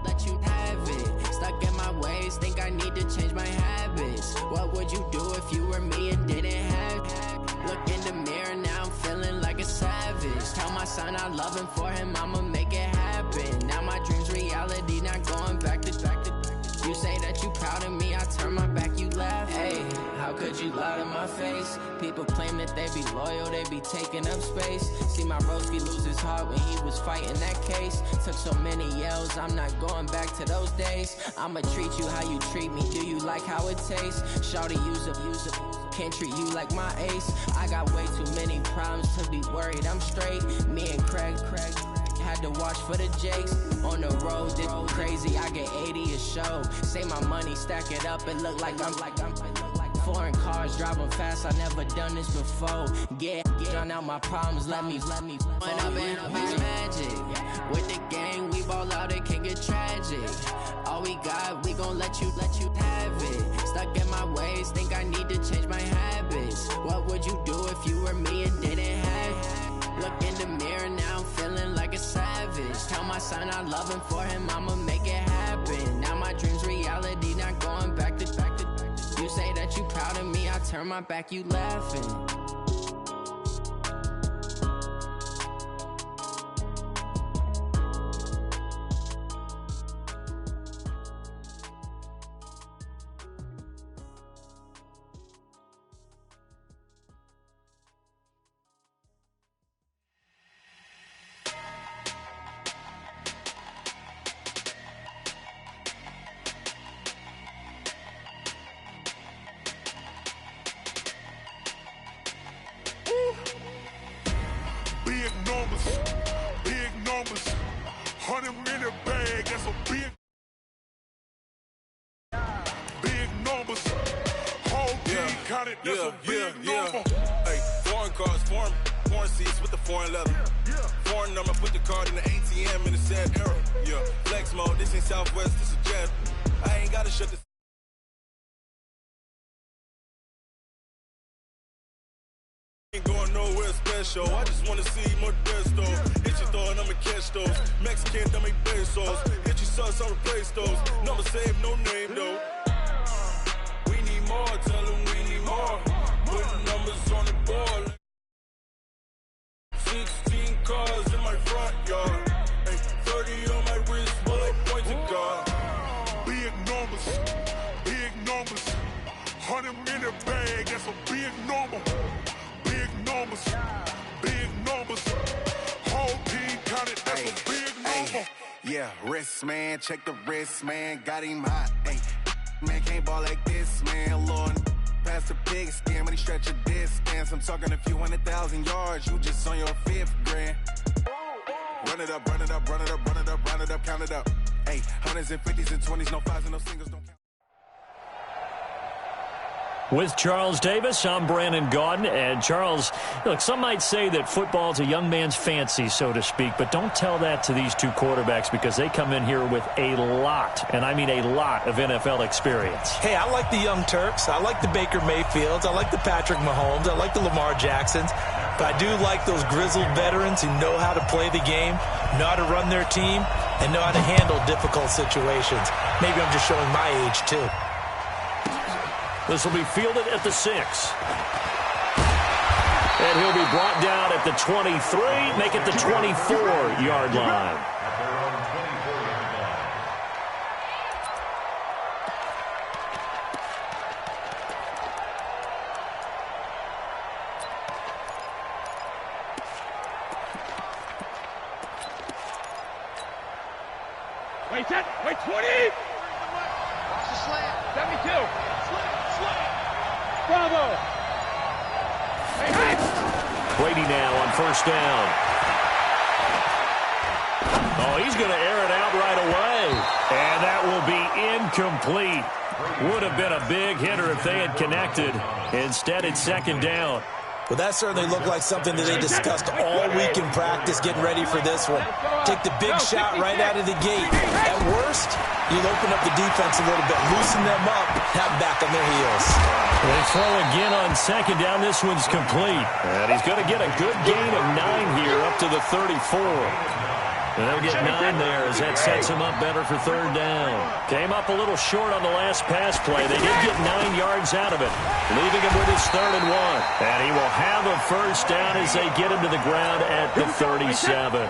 let you have it. Stuck in my ways, think I need to change my habits. What would you do if you were me and didn't have it? Look in the mirror, now I'm feeling like a savage. Tell my son I love him, for him I'ma make it happen. Now my dream's reality, not going back to. You say that you proud of me, I turn my back, you laugh. Hey, how could you lie to my face? People claim that they be loyal, they be taking up space. See my broski lose his heart when he was fighting that case. Took so many yells, I'm not going back to those days. I'ma treat you how you treat me, do you like how it tastes? Shawty, use up, can't treat you like my ace. I got way too many problems to be worried, I'm straight. Me and Craig had to watch for the Jakes. On the road, this crazy, I get 80 a show. Say my money, stack it up, it look like I'm foreign cars, driving fast, I never done this before. Drown out my problems, let me When up and magic. With the gang, we ball out, it can get tragic. All we got, we gon' let you have it. Stuck in my ways, think I need to change my habits. What would you do if you were me and didn't have it? Look in the mirror, now I'm feeling like a savage. Tell my son I love him, for him I'ma make it happen. Now my dream's reality, not going back to. You say that you proud of me, I turn my back, you laughing. Big numbers, 100-minute bag, that's a big numbers. Whole team counted, that's a big number. Hey, foreign cars, foreign seats with the foreign leather. Foreign number, put the card in the ATM in the sad era. Yeah, flex mode, this ain't Southwest, this is jet. I ain't gotta shut this. Ain't going nowhere special. I just wanna see more Modesto. Hit your throw and I'ma catch those. Mexican, don't make pesos. Hit your sauce, I'll replace those. Number save, no name though. We need more, tell them we need more. Putting numbers on the board. 16 cars in my front yard. Hey, 30 on my wrist, bullet points of God. Big numbers, 100-minute bag, that's a big number. Big numbers, whole team counted, that's a big number. Yeah, wrist man, check the wrist man, got him hot. Ay, man can't ball like this, man. Lord, past the pig skin when he stretch a distance. I'm talking a few 100,000 yards, you just on your 5th grand. Run it up, count it up. Hey, hundreds and 50s and 20s, no 5s and no singles, don't count. With Charles Davis, I'm Brandon Gaudin. And Charles, look, some might say that football's a young man's fancy, so to speak, but don't tell that to these two quarterbacks because they come in here with a lot, and I mean a lot, of NFL experience. Hey, I like the young Turks. I like the Baker Mayfields. I like the Patrick Mahomes. I like the Lamar Jacksons. But I do like those grizzled veterans who know how to play the game, know how to run their team, and know how to handle difficult situations. Maybe I'm just showing my age, too. This will be fielded at the 6. And he'll be brought down at the 23, make it the 24-yard line. Wait, 20! Watch the slant. 72. Bravo! Hey! Brady now on first down. Oh, he's going to air it out right away. And that will be incomplete. Would have been a big hitter if they had connected. Instead, it's second down. Well, that certainly looked like something that they discussed all week in practice getting ready for this one. Take the big shot right out of the gate. At worst, you'll open up the defense a little bit, loosen them up, have them back on their heels. They throw again on second down. This one's complete. And he's going to get a good gain of 9 here up to the 34. And they'll get 9 there as that sets him up better for third down. Came up a little short on the last pass play. They did get 9 yards out of it, leaving him with his 3rd and 1. And he will have a first down as they get him to the ground at the 37.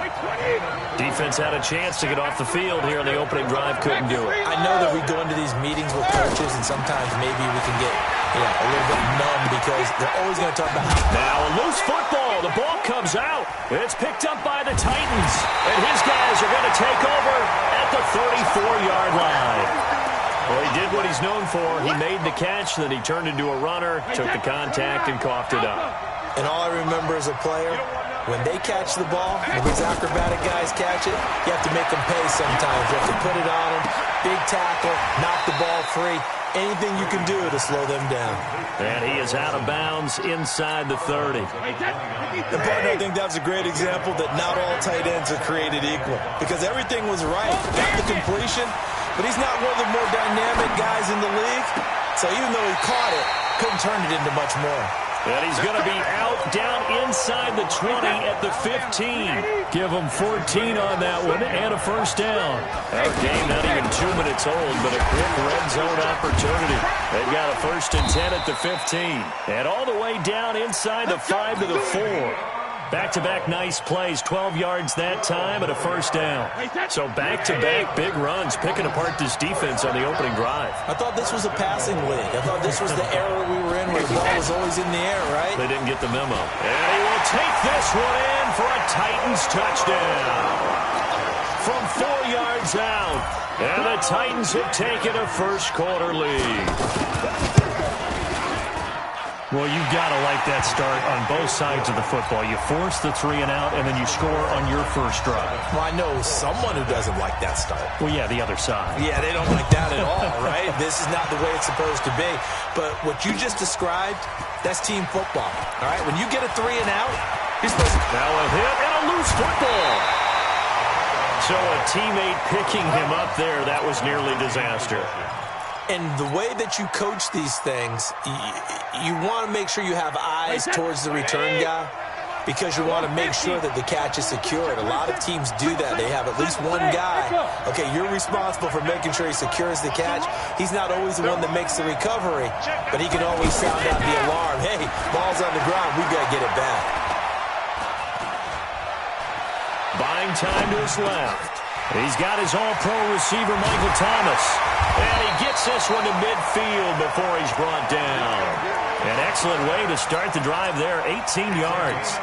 Defense had a chance to get off the field here on the opening drive. Couldn't do it. I know that we go into these meetings with coaches, and sometimes maybe we can get a little bit numb because they're always going to talk about how. Now a loose football. The ball comes out. It's picked up by the Titans. And his guys are going to take over at the 34-yard line. Well, he did what he's known for. He made the catch, then he turned into a runner, took the contact, and coughed it up. And all I remember as a player, when they catch the ball, when these acrobatic guys catch it, you have to make them pay sometimes. You have to put it on them, big tackle, knock the ball free. Anything you can do to slow them down. And he is out of bounds inside the 30. And partner, I think that's a great example that not all tight ends are created equal. Because everything was right. Got the completion, but he's not one of the more dynamic guys in the league. So even though he caught it, couldn't turn it into much more. And he's going to be out down inside the 20 at the 15. Give him 14 on that one and a first down. Our game not even 2 minutes old, but a quick red zone opportunity. They've got a 1st and 10 at the 15. And all the way down inside the 5 to the 4. Back-to-back nice plays, 12 yards that time and a first down. So back-to-back big runs, picking apart this defense on the opening drive. I thought this was a passing league. I thought this was the era we were in where the ball was always in the air, right? They didn't get the memo. And he will take this one in for a Titans touchdown. From 4 yards out. And the Titans have taken a first-quarter lead. Well, you've got to like that start on both sides of the football. You force the 3 and out, and then you score on your first drive. Well, I know someone who doesn't like that start. Well, yeah, the other side. Yeah, they don't like that at all, right? This is not the way it's supposed to be. But what you just described, that's team football, all right? When you get a 3 and out, you're supposed to... Now a hit and a loose football. So a teammate picking him up there, that was nearly disaster. And the way that you coach these things, you want to make sure you have eyes towards the return guy because you want to make sure that the catch is secured. A lot of teams do that. They have at least one guy. Okay, you're responsible for making sure he secures the catch. He's not always the one that makes the recovery, but he can always sound out the alarm. Hey, ball's on the ground. We got to get it back. Buying time to his left. He's got his all-pro receiver, Michael Thomas. And he gets this one to midfield before he's brought down. An excellent way to start the drive there, 18 yards.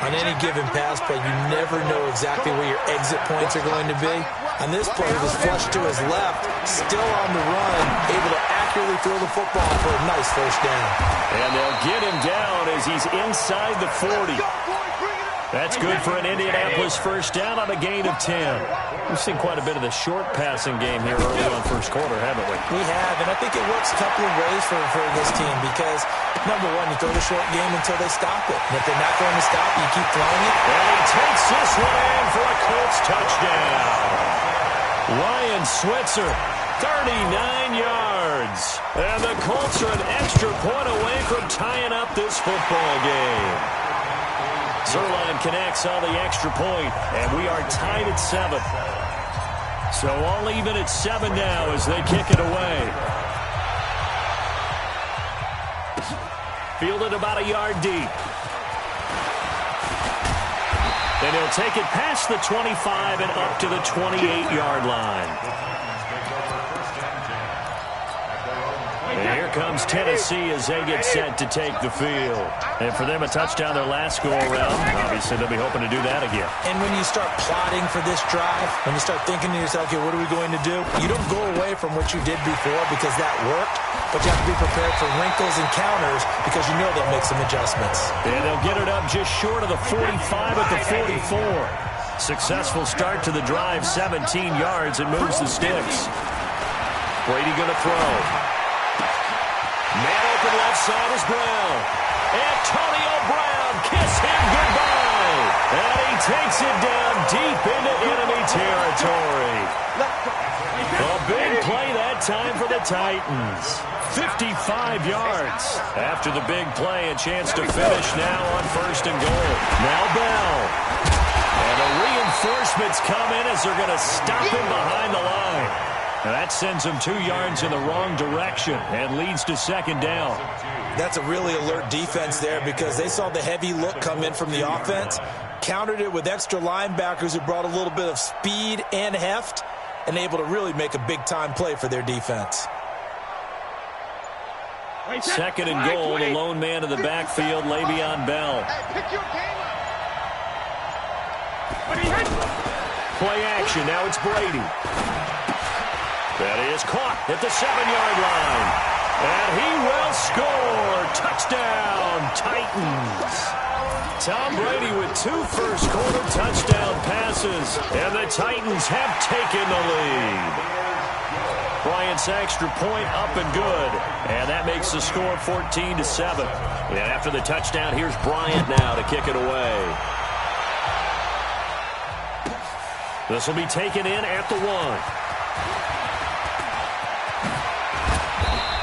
On any given pass play, you never know exactly where your exit points are going to be. On this play, he was flushed to his left, still on the run, able to accurately throw the football for a nice first down. And they'll get him down as he's inside the 40. That's good for an Indianapolis first down on a gain of 10. We've seen quite a bit of the short passing game here early on first quarter, haven't we? We have, and I think it works a couple of ways for this team because, number one, you throw the short game until they stop it. And if they're not going to stop it, you keep throwing it. And he takes this one in for a Colts touchdown. Ryan Switzer, 39 yards. And the Colts are an extra point away from tying up this football game. Zerline connects on the extra point, and we are tied at 7. So all even at 7 now as they kick it away. Fielded about a yard deep. And he'll take it past the 25 and up to the 28-yard line. And here comes Tennessee as they get set to take the field. And for them, a touchdown their last go-around. Obviously, they'll be hoping to do that again. And when you start plotting for this drive, when you start thinking to yourself, okay, what are we going to do? You don't go away from what you did before because that worked, but you have to be prepared for wrinkles and counters because you know they'll make some adjustments. And they'll get it up just short of the 45 at the 44. Successful start to the drive, 17 yards. It moves the sticks. Brady going to throw. Man open left side is Brown. Antonio Brown, kiss him goodbye. And he takes it down deep into enemy territory. A big play that time for the Titans. 55 yards. After the big play, a chance to finish now on 1st and goal. Now Bell. And a Reinforcements come in as they're going to stop him behind the line. Now that sends him 2 yards in the wrong direction and leads to second down. That's a really alert defense there because they saw the heavy look come in from the offense, countered it with extra linebackers who brought a little bit of speed and heft, and able to really make a big-time play for their defense. Second and goal, the lone man in the backfield, Le'Veon Bell. Play action, now it's Brady. That is caught at the 7-yard line. And he will score. Touchdown, Titans. Tom Brady with 2 first-quarter touchdown passes. And the Titans have taken the lead. Bryant's extra point up and good. And that makes the score 14-7. And after the touchdown, here's Bryant now to kick it away. This will be taken in at the 1.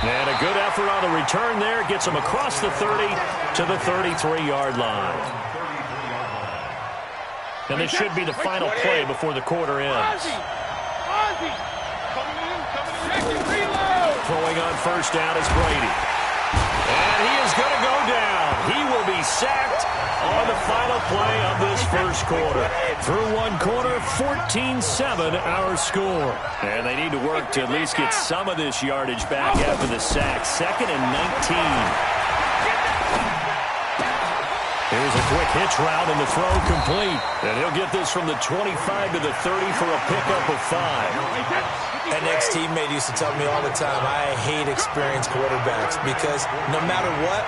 And a good effort on the return there. Gets him across the 30 to the 33-yard line. And this should be the final play before the quarter ends. Throwing on first down is Brady. And he is going to go down. He will be sacked on the final play of this first quarter. Through 1 quarter, 14-7 our score. And they need to work to at least get some of this yardage back after the sack. 2nd and 19. Here's a quick hitch route and the throw complete. And he'll get this from the 25 to the 30 for a pickup of 5. An ex-teammate used to tell me all the time, I hate experienced quarterbacks because no matter what,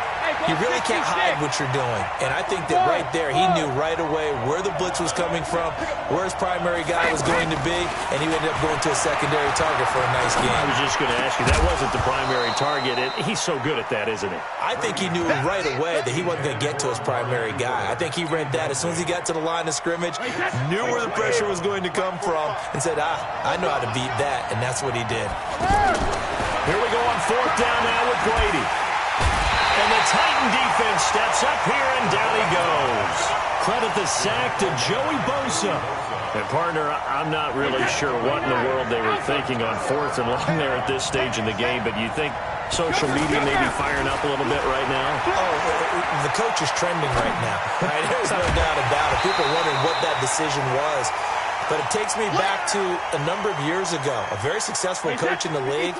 you really can't hide what you're doing. And I think that right there, he knew right away where the blitz was coming from, where his primary guy was going to be, and he ended up going to a secondary target for a nice game. I was just going to ask you, that wasn't the primary target. He's so good at that, isn't he? I think he knew right away that he wasn't going to get to his primary guy. I think he read that as soon as he got to the line of scrimmage, knew where the pressure was going to come from, and said, I know how to beat that. And that's what he did. Here we go on 4th down now with Brady. And the Titan defense steps up here, and down he goes. Credit the sack to Joey Bosa. And, partner, I'm not really sure what in the world they were thinking on 4th and long there at this stage in the game, but you think social media may be firing up a little bit right now? Oh, the coach is trending right now. Right? There's no doubt about it. People are wondering what that decision was. But it takes me back to a number of years ago. A very successful coach in the league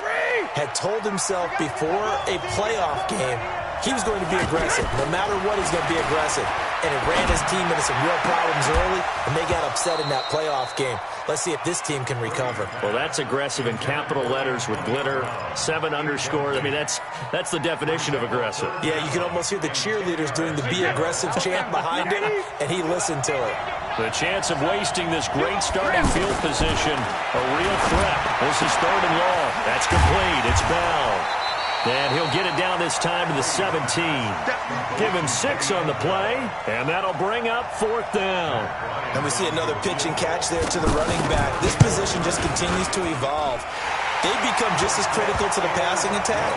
had told himself before a playoff game he was going to be aggressive. No matter what, he's going to be aggressive. And it ran his team into some real problems early, and they got upset in that playoff game. Let's see if this team can recover. Well, that's aggressive in capital letters with glitter, 7 underscores. I mean, that's the definition of aggressive. Yeah, you can almost hear the cheerleaders doing the be aggressive chant behind him, and he listened to it. The chance of wasting this great starting field position, a real threat. This is 3rd and long. That's complete. It's Bell. And he'll get it down this time to the 17. Give him 6 on the play, and that'll bring up 4th down. And we see another pitch and catch there to the running back. This position just continues to evolve. They've become just as critical to the passing attack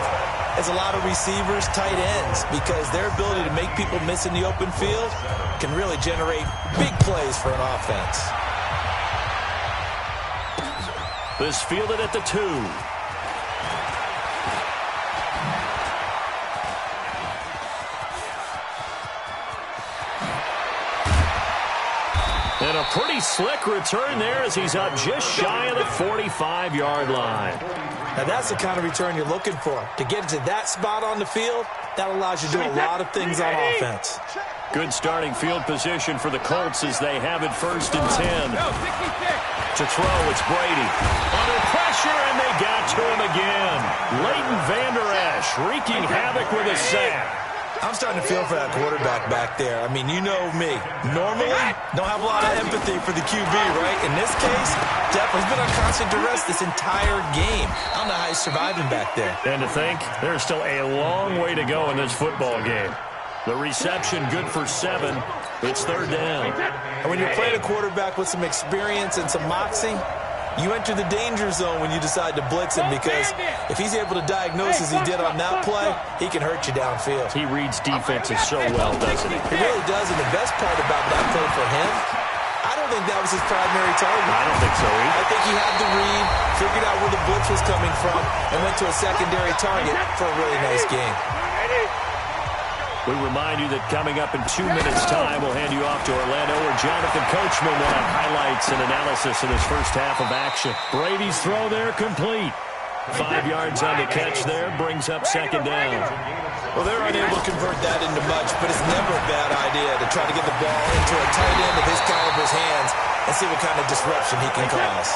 as a lot of receivers, tight ends, because their ability to make people miss in the open field can really generate big plays for an offense. This fielded at the 2. And a pretty slick return there as he's up just shy of the 45-yard line. Now that's the kind of return you're looking for. To get to that spot on the field, that allows you to do a lot of things on offense. Good starting field position for the Colts as they have it 1st and 10. To throw, it's Brady. Under pressure, and they got to him again. Leighton Vander Esch wreaking havoc with a sack. I'm starting to feel for that quarterback back there. I mean, you know me. Normally, don't have a lot of empathy for the QB, right? In this case, definitely. He's been on constant duress this entire game. I don't know how he's surviving back there. And to think, there's still a long way to go in this football game. The reception good for 7. It's 3rd down. And when you're playing a quarterback with some experience and some moxie, you enter the danger zone when you decide to blitz him, because if he's able to diagnose as he did on that play, he can hurt you downfield. He reads defenses so well, doesn't he? He really does, and the best part about that play for him I don't think that was his primary target. I don't think so either. I think he had the read, figured out where the blitz was coming from, and went to a secondary target for a really nice game. We remind you that coming up in 2 minutes' time, we'll hand you off to Orlando, where Jonathan Coachman will have highlights and analysis of this first half of action. Brady's throw there complete. 5 yards on the catch there, brings up second down. Well, they're unable to convert that into much, but it's never a bad idea to try to get the ball into a tight end of his caliber's hands and see what kind of disruption he can cause.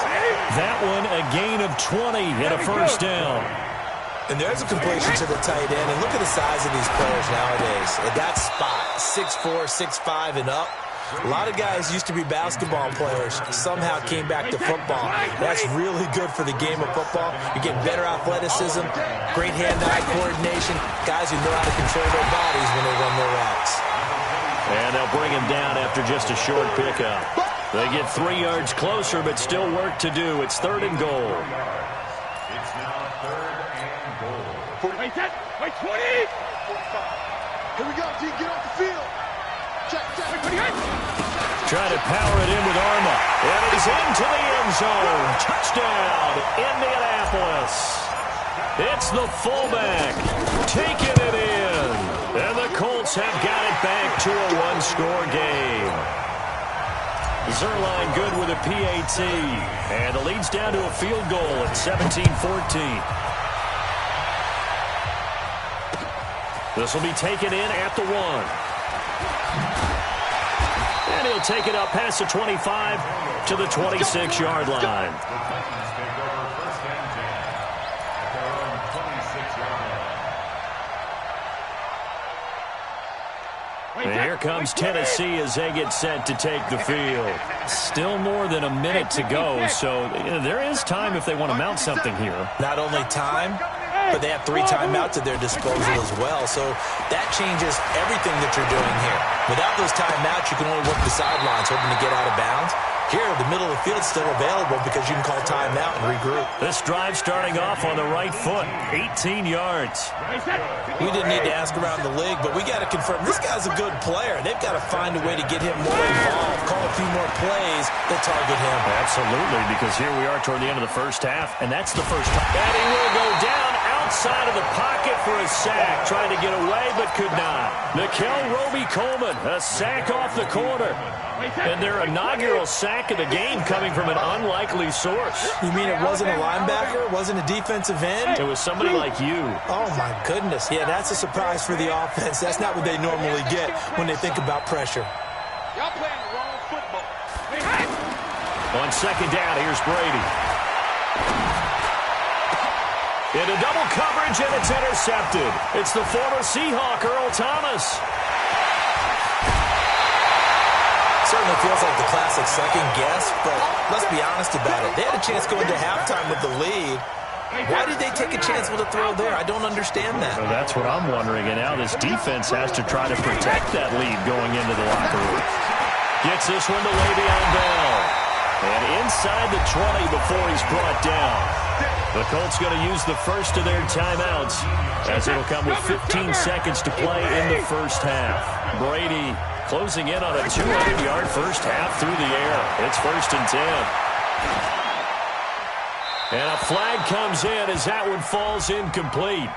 That one, a gain of 20 and a first down. And there's a completion to the tight end, and look at the size of these players nowadays. At that spot, 6'4", 6'5", and up. A lot of guys used to be basketball players, somehow came back to football. That's really good for the game of football. You get better athleticism, great hand-eye coordination, guys who know how to control their bodies when they run their routes. And they'll bring him down after just a short pickup. They get 3 yards closer, but still work to do. It's 3rd and goal. It's now 3rd and goal. Wait, 20! Here we go, G, get off the field. Check. Try to power it in with Arma. And it is into the end zone. Touchdown, Indianapolis. It's the fullback taking it in. And the Colts have got it back to a one-score game. Zerline good with a PAT. And the lead's down to a field goal at 17-14. This will be taken in at the 1. And he'll take it up past the 25 to the 26-yard line. And here comes Tennessee as they get set to take the field. Still more than a minute to go, so there is time if they want to mount something here. Not only time, but they have 3 timeouts at their disposal as well. So that changes everything that you're doing here. Without those timeouts, you can only work the sidelines, hoping to get out of bounds. Here, the middle of the field is still available because you can call timeout and regroup. This drive starting off on the right foot, 18 yards. We didn't need to ask around the league, but we got to confirm this guy's a good player. They've got to find a way to get him more involved, call a few more plays that target him. Absolutely, because here we are toward the end of the first half, and that's the first time. And he will go down outside of the pocket for a sack, trying to get away but could not. Nickel Roby-Coleman, a sack off the corner. And their inaugural sack of the game coming from an unlikely source. You mean it wasn't a linebacker? It wasn't a defensive end? It was somebody like you. Oh, my goodness. Yeah, that's a surprise for the offense. That's not what they normally get when they think about pressure. Y'all playing the wrong football. On second down, here's Brady. Into double coverage, and it's intercepted. It's the former Seahawk, Earl Thomas. Certainly feels like the classic second guess, but let's be honest about it. They had a chance going to halftime with the lead. Why did they take a chance with a throw there? I don't understand that. Well, that's what I'm wondering, and now this defense has to try to protect that lead going into the locker room. Gets this one to Le'Veon Bell. And inside the 20 before he's brought down. The Colts going to use the first of their timeouts as it'll come with 15 seconds to play in the first half. Brady closing in on a 200-yard first half through the air. It's 1st and 10. And a flag comes in as that one falls incomplete.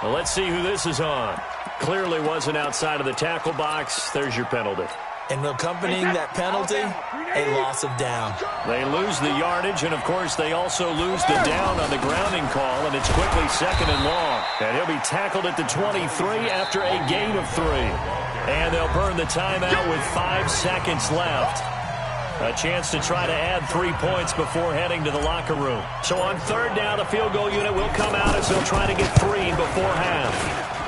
Well, let's see who this is on. Clearly wasn't outside of the tackle box. There's your penalty. And accompanying that penalty, a loss of down. They lose the yardage, and, of course, they also lose the down on the grounding call, and it's quickly 2nd and long. And he'll be tackled at the 23 after a gain of 3. And they'll burn the timeout with 5 seconds left. A chance to try to add 3 points before heading to the locker room. So on 3rd down, the field goal unit will come out as they'll try to get 3 before half.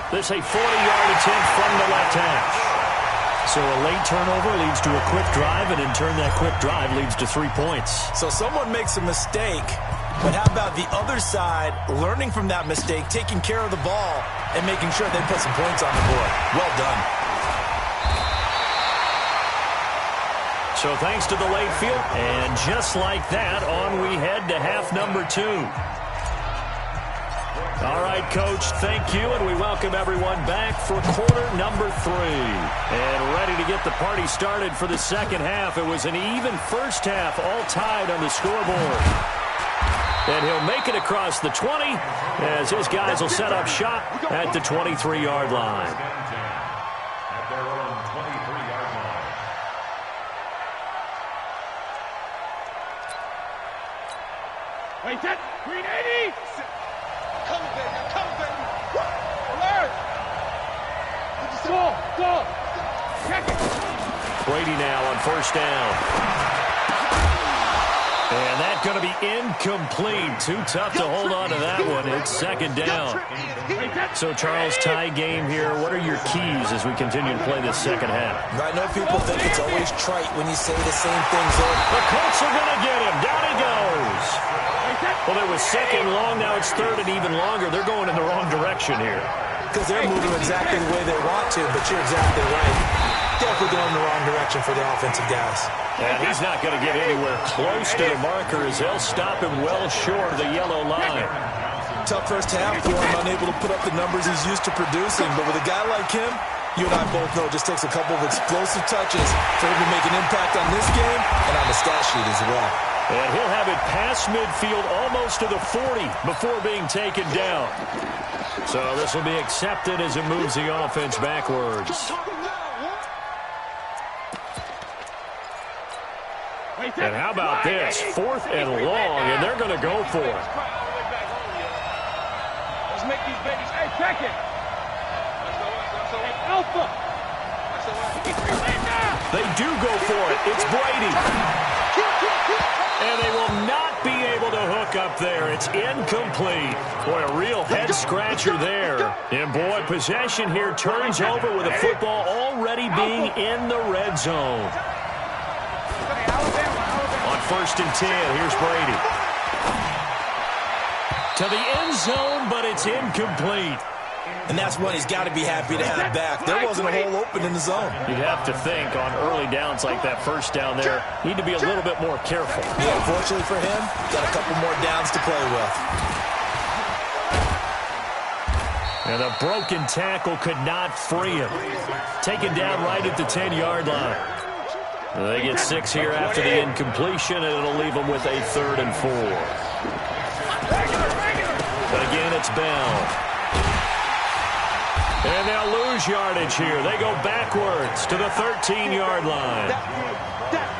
This a 40-yard attempt from the left hash. So a late turnover leads to a quick drive, and in turn that quick drive leads to 3 points. So someone makes a mistake, but how about the other side learning from that mistake, taking care of the ball, and making sure they put some points on the board? Well done. So thanks to the late field, and just like that, on we head to half number 2. All right, Coach, thank you, and we welcome everyone back for quarter number 3. And ready to get the party started for the second half. It was an even first half, all tied on the scoreboard. And he'll make it across the 20 as his guys will set up shop at the 23-yard line. Wait, that 380! Come, baby, come, baby! Alert! Go! Check it! Brady now on first down. And that's going to be incomplete. Too tough to hold on to that one. It's second down. So, Charles, tie game here. What are your keys as we continue to play this second half? I know people think it's always trite when you say the same things. The Colts are going to get him. Down he goes. Well, it was second long. Now it's third and even longer. They're going in the wrong direction here. Because they're moving exactly the way they want to, but you're exactly right. Definitely going in the wrong direction for the offensive guys. And he's not going to get anywhere close to the marker as they'll stop him well short of the yellow line. Tough first half for him, unable to put up the numbers he's used to producing. But with a guy like him, you and I both know it just takes a couple of explosive touches for him to make an impact on this game and on the stat sheet as well. And he'll have it past midfield almost to the 40 before being taken down. So this will be accepted as it moves the offense backwards. And how about this? 4th and long, and they're going to go for it. Let's make these babies. Hey, check it. Alpha. They do go for it. It's Brady. And they will not be able to hook up there. It's incomplete. Boy, a real head-scratcher there. And, boy, possession here turns over with the football already being in the red zone. On 1st and 10, here's Brady. To the end zone, but it's incomplete. And that's one he's got to be happy to have back. There wasn't a hole open in the zone. You'd have to think on early downs like that first down there, need to be a little bit more careful. Yeah, fortunately for him, got a couple more downs to play with. And a broken tackle could not free him. Taken down right at the 10-yard line. They get 6 here after the incompletion, and it'll leave them with a 3rd and 4. But again, it's Bell. And they'll lose yardage here. They go backwards to the 13-yard line.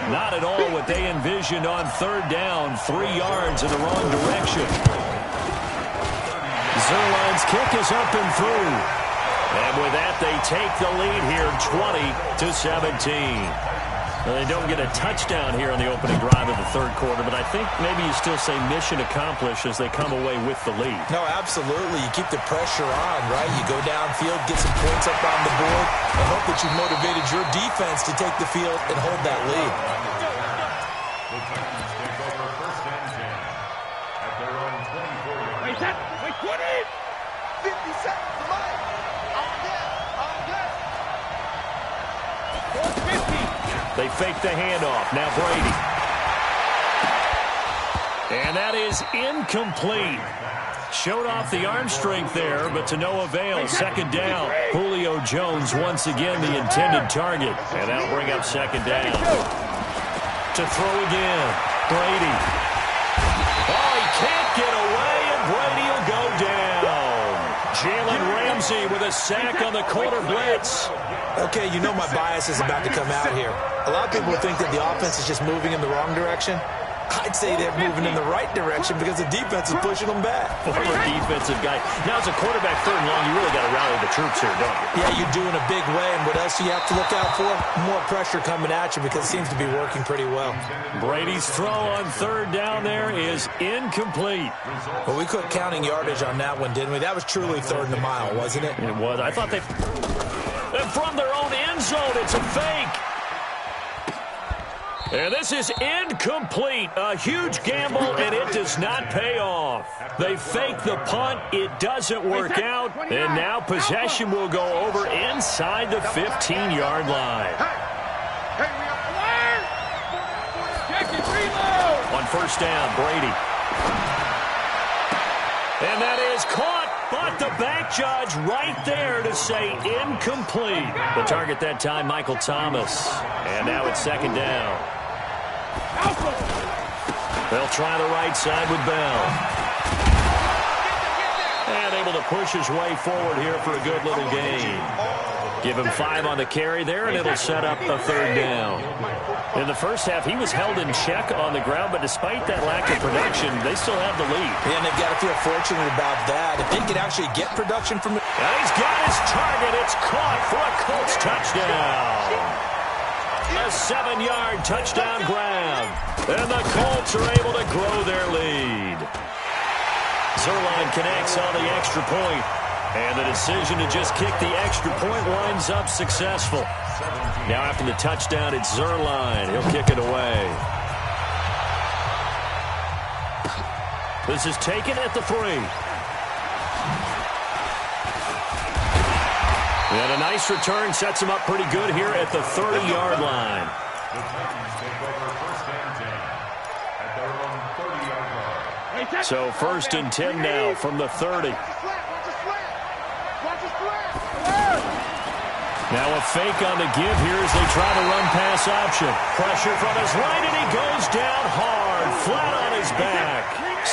Not at all what they envisioned on 3rd down. 3 yards in the wrong direction. Zerline's kick is up and through. And with that, they take the lead here 20-17. Well, they don't get a touchdown here on the opening drive of the 3rd quarter, but I think maybe you still say mission accomplished as they come away with the lead. No, absolutely. You keep the pressure on, right? You go downfield, get some points up on the board, and hope that you've motivated your defense to take the field and hold that lead. Wait, 20! 50 seconds to mine! They fake the handoff. Now Brady. And that is incomplete. Showed off the arm strength there, but to no avail. 2nd down. Julio Jones once again the intended target. And that'll bring up 2nd down. To throw again. Brady. Oh, he can't get away, and Brady will go down. Jalen Ramsey with a sack on the corner blitz. Okay, you know my bias is about to come out here. A lot of people think that the offense is just moving in the wrong direction. I'd say they're moving in the right direction because the defense is pushing them back. Former defensive guy. Now, as a quarterback 3rd and long, you really got to rally the troops here, don't you? Yeah, you do in a big way. And what else do you have to look out for? More pressure coming at you because it seems to be working pretty well. Brady's throw on 3rd down there is incomplete. Well, we quit counting yardage on that one, didn't we? That was truly 3rd and a mile, wasn't it? It was. I thought they... And from their own end zone, it's a fake. And this is incomplete. A huge gamble, and it does not pay off. They fake the punt. It doesn't work out. And now possession will go over inside the 15-yard line. On 1st down, Brady. And that is caught. But the back judge right there to say incomplete. The target that time, Michael Thomas. And now it's second down. They'll try the right side with Bell. And able to push his way forward here for a good little gain. Give him 5 on the carry there, and it'll set up a third down. In the first half, he was held in check on the ground, but despite that lack of production, they still have the lead. And they've got to feel fortunate about that. If they could actually get production from it. And he's got his target. It's caught for a Colts touchdown. A 7-yard touchdown grab. And the Colts are able to grow their lead. Zerline connects on the extra point. And the decision to just kick the extra point winds up successful. Now after the touchdown, it's Zerline. He'll kick it away. This is taken at the 3. And a nice return sets him up pretty good here at the 30-yard line. So 1st and 10 now from the 30. Now a fake on the give here as they try to run pass option. Pressure from his right, and he goes down hard, flat on his back.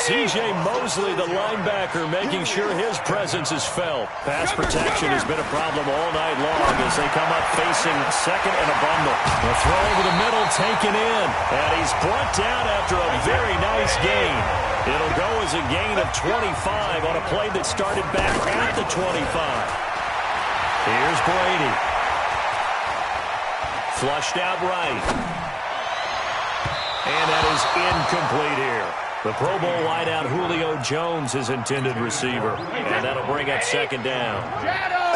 C.J. Mosley, the linebacker, making sure his presence is felt. Pass protection has been a problem all night long as they come up facing second and a bundle. The throw over the middle taken in, and he's brought down after a very nice gain. It'll go as a gain of 25 on a play that started back at the 25. Here's Brady. Flushed out right. And that is incomplete here. The Pro Bowl wideout Julio Jones, his intended receiver. And that'll bring up second down.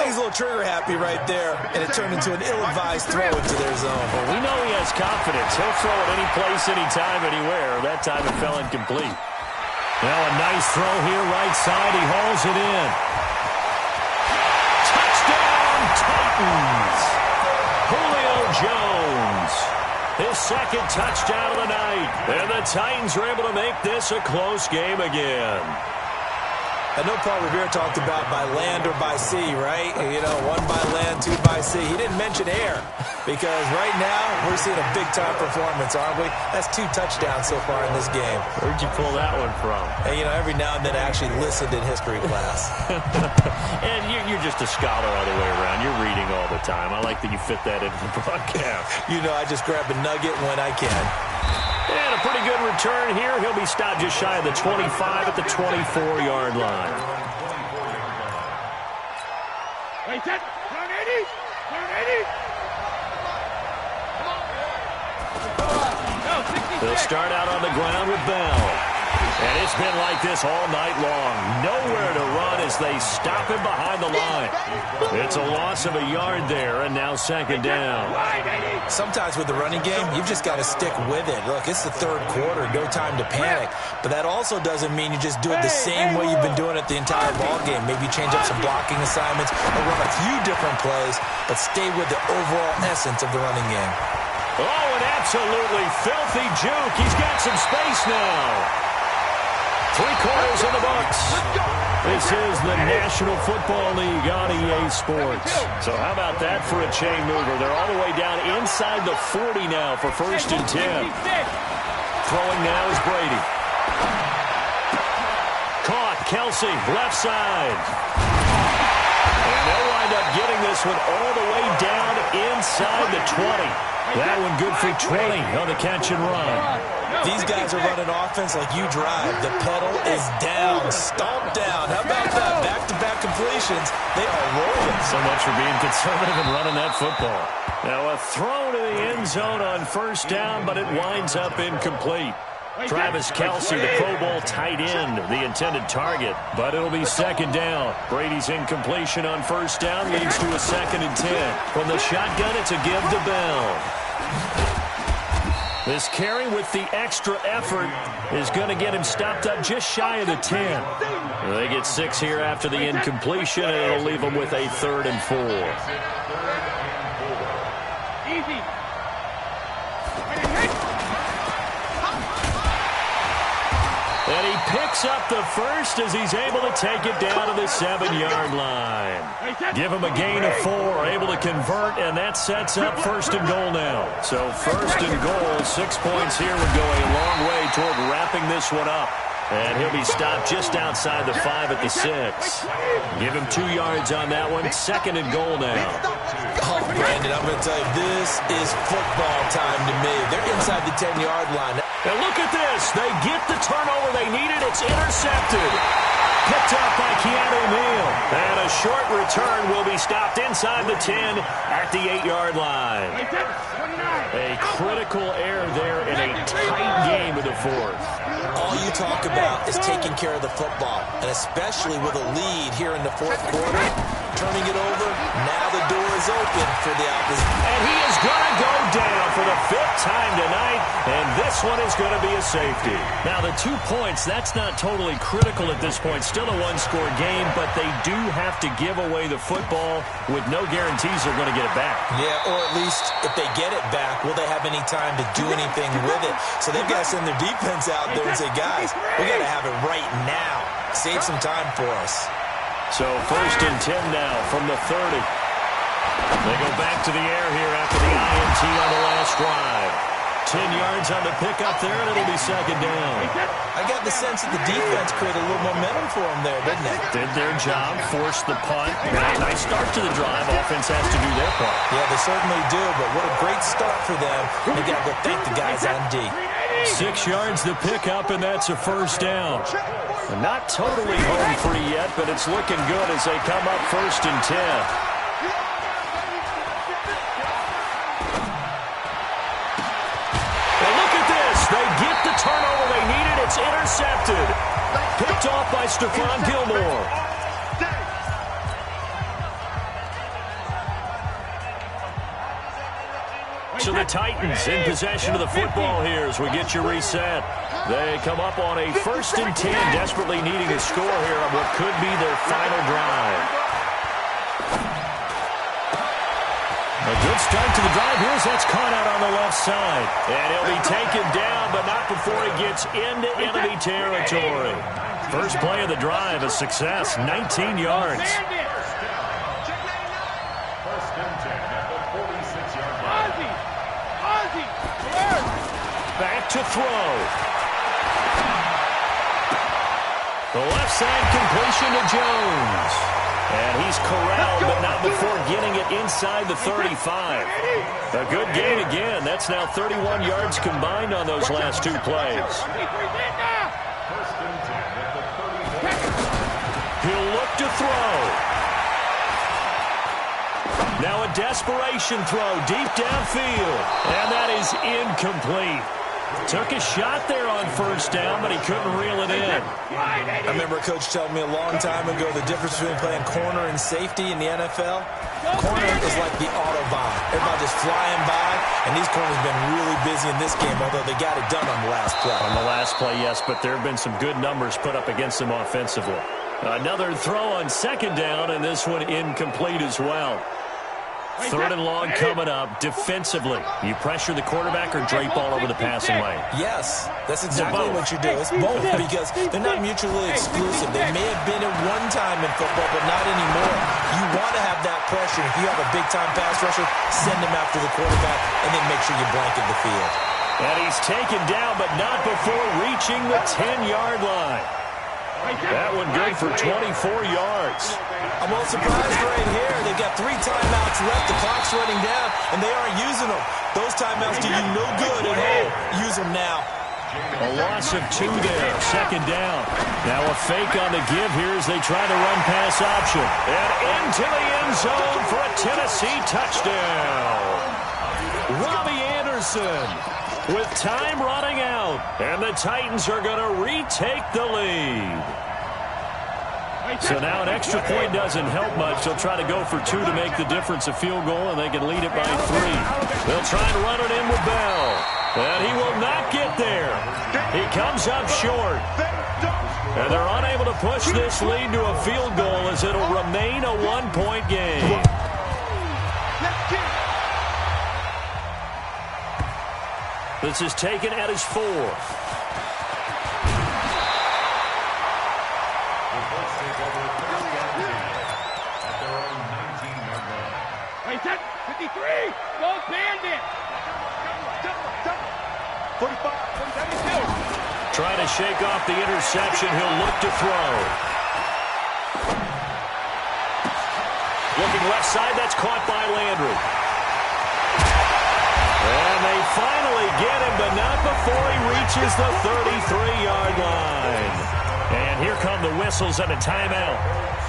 He's a little trigger happy right there, and it turned into an ill-advised throw into their zone. Well, we know he has confidence. He'll throw it any place, anytime, anywhere. That time it fell incomplete. Now a nice throw here, right side. He hauls it in. Touchdown, Titans! Julio Jones. His second touchdown of the night. And the Titans are able to make this a close game again. I know Paul Revere talked about by land or by sea, right? You know, 1 by land, 2 by sea. He didn't mention air because right now we're seeing a big-time performance, aren't we? That's 2 touchdowns so far in this game. Where'd you pull that one from? And, you know, every now and then I actually listened in history class. And you're just a scholar all the way around. You're reading all the time. I like that you fit that into the broadcast. You know, I just grab a nugget when I can. And a pretty good return here. He'll be stopped just shy of the 25 at the 24-yard line. Wait, turn 80. They'll start out on the ground with Bell. And it's been like this all night long. Nowhere to run as they stop him behind the line. It's a loss of a yard there, and now second down. Sometimes with the running game, you've just got to stick with it. Look, it's the third quarter, no time to panic. But that also doesn't mean you just do it the same way you've been doing it the entire ball game. Maybe change up some blocking assignments or run a few different plays, but stay with the overall essence of the running game. Oh, an absolutely filthy juke. He's got some space now. 3 quarters in the books. This is the National Football League on EA Sports. So how about that for a chain mover? They're all the way down inside the 40 now for 1st and 10. Throwing now is Brady. Caught, Kelsey, left side. And they'll wind up getting this one all the way down inside the 20. That one good for 20 on the catch and run. These guys are running offense like you drive. The pedal is down, stomped down. How about that? Back-to-back completions. They are rolling. So much for being conservative and running that football. Now a throw to the end zone on 1st down, but it winds up incomplete. Travis Kelsey, the Pro Bowl tight end, the intended target, but it'll be second down. Brady's incompletion on 1st down leads to a 2nd and 10. From the shotgun, it's a give to Bell. This carry with the extra effort is going to get him stopped up just shy of the 10. They get 6 here after the incompletion, and it'll leave them with a 3rd and 4. Easy. And he picks up the first as he's able to take it down to the 7-yard line. Give him a gain of 4, able to convert, and that sets up 1st and goal now. So 1st and goal, 6 points here would go a long way toward wrapping this one up. And he'll be stopped just outside the 5 at the 6. Give him 2 yards on that one. 2nd and goal now. Oh, Brandon, I'm going to tell you, this is football time to me. They're inside the 10-yard line. And look at this. They get the turnover they needed. It's intercepted. Picked up by Keanu Neal. And a short return will be stopped inside the 10 at the 8-yard line. A critical error there in a tight game of the 4th. All you talk about is taking care of the football, and especially with a lead here in the 4th quarter, turning it over, now the door is open for the opposition. And he is going to go down for the 5th time tonight, and this one is going to be a safety. Now, the 2 points, that's not totally critical at this point. Still a one-score game, but they do have to give away the football with no guarantees they're going to get it back. Yeah, or at least if they get it back, will they have any time to do anything with it? So they've got to send their defense out there and say, guys, we got to have it right now. Save some time for us. So 1st and 10 now from the 30. They go back to the air here after the INT on the last drive. 10 yards on the pickup there, and it'll be 2nd down. I got the sense that the defense created a little momentum for them there, didn't they? Did their job, forced the punt. Nice start to the drive. Offense has to do their part. Yeah, they certainly do, but what a great start for them. They got to go thank the guys on D. 6 yards the pickup, and that's a 1st down. Not totally home free yet, but it's looking good as they come up 1st and 10. And look at this. They get the turnover they needed. It's intercepted. Picked off by Stephon Gilmore. So the Titans in possession of the football here as we get you reset. They come up on a 1st and 10, desperately needing a score here on what could be their final drive. A good start to the drive here as that's caught out on the left side. And he'll be taken down, but not before he gets into enemy territory. First play of the drive, a success, 19 yards. Back to throw. The left side completion to Jones. And he's corralled, but not before getting it inside the 35. A good gain again. That's now 31 yards combined on those last 2 plays. He'll look to throw. Now a desperation throw deep downfield. And that is incomplete. Took a shot there on 1st down, but he couldn't reel it in. I remember a coach telling me a long time ago the difference between playing corner and safety in the NFL. Corner is like the Autobahn. Everybody just flying by, and these corners have been really busy in this game, although they got it done on the last play. On the last play, yes, but there have been some good numbers put up against them offensively. Another throw on 2nd down, and this one incomplete as well. 3rd and long coming up defensively. You pressure the quarterback or drape all over the passing lane? Yes, that's exactly what you do. It's both because they're not mutually exclusive. They may have been at one time in football, but not anymore. You want to have that pressure. If you have a big-time pass rusher, send him after the quarterback and then make sure you blanket the field. And he's taken down, but not before reaching the 10-yard line. That one good for 24 yards. I'm all surprised right here. They've got 3 timeouts left. The clock's running down, and they aren't using them. Those timeouts do you no good at home. Use them now. A loss of 2 there. 2nd down. Now a fake on the give here as they try to run pass option. And into the end zone for a Tennessee touchdown. Robbie Anderson with time running out. And the Titans are going to retake the lead. So now an extra point doesn't help much. They'll try to go for 2 to make the difference a field goal, and they can lead it by 3. They'll try and run it in with Bell. And he will not get there. He comes up short. And they're unable to push this lead to a field goal as it'll remain a 1-point game. This is taken at his 4th. 53. Go Bandit. 45, 72. Trying to shake off the interception. He'll look to throw. Looking left side. That's caught by Landry. And they finally get him, but not before he reaches the 33-yard line. And here come the whistles and a timeout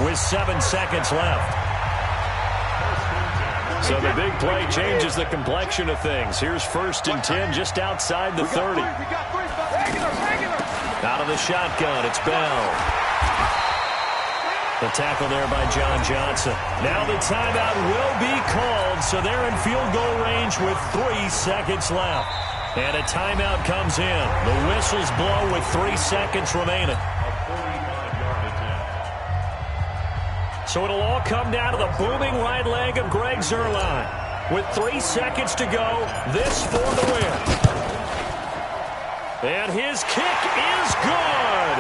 with 7 seconds left. So the big play changes the complexion of things. Here's 1st and 10 just outside the 30. Out of the shotgun, it's Bell. The tackle there by John Johnson. Now the timeout will be called, so they're in field goal range with 3 seconds left. And a timeout comes in. The whistles blow with 3 seconds remaining. So it'll all come down to the booming right leg of Greg Zuerlein. With 3 seconds to go, this for the win. And his kick is good.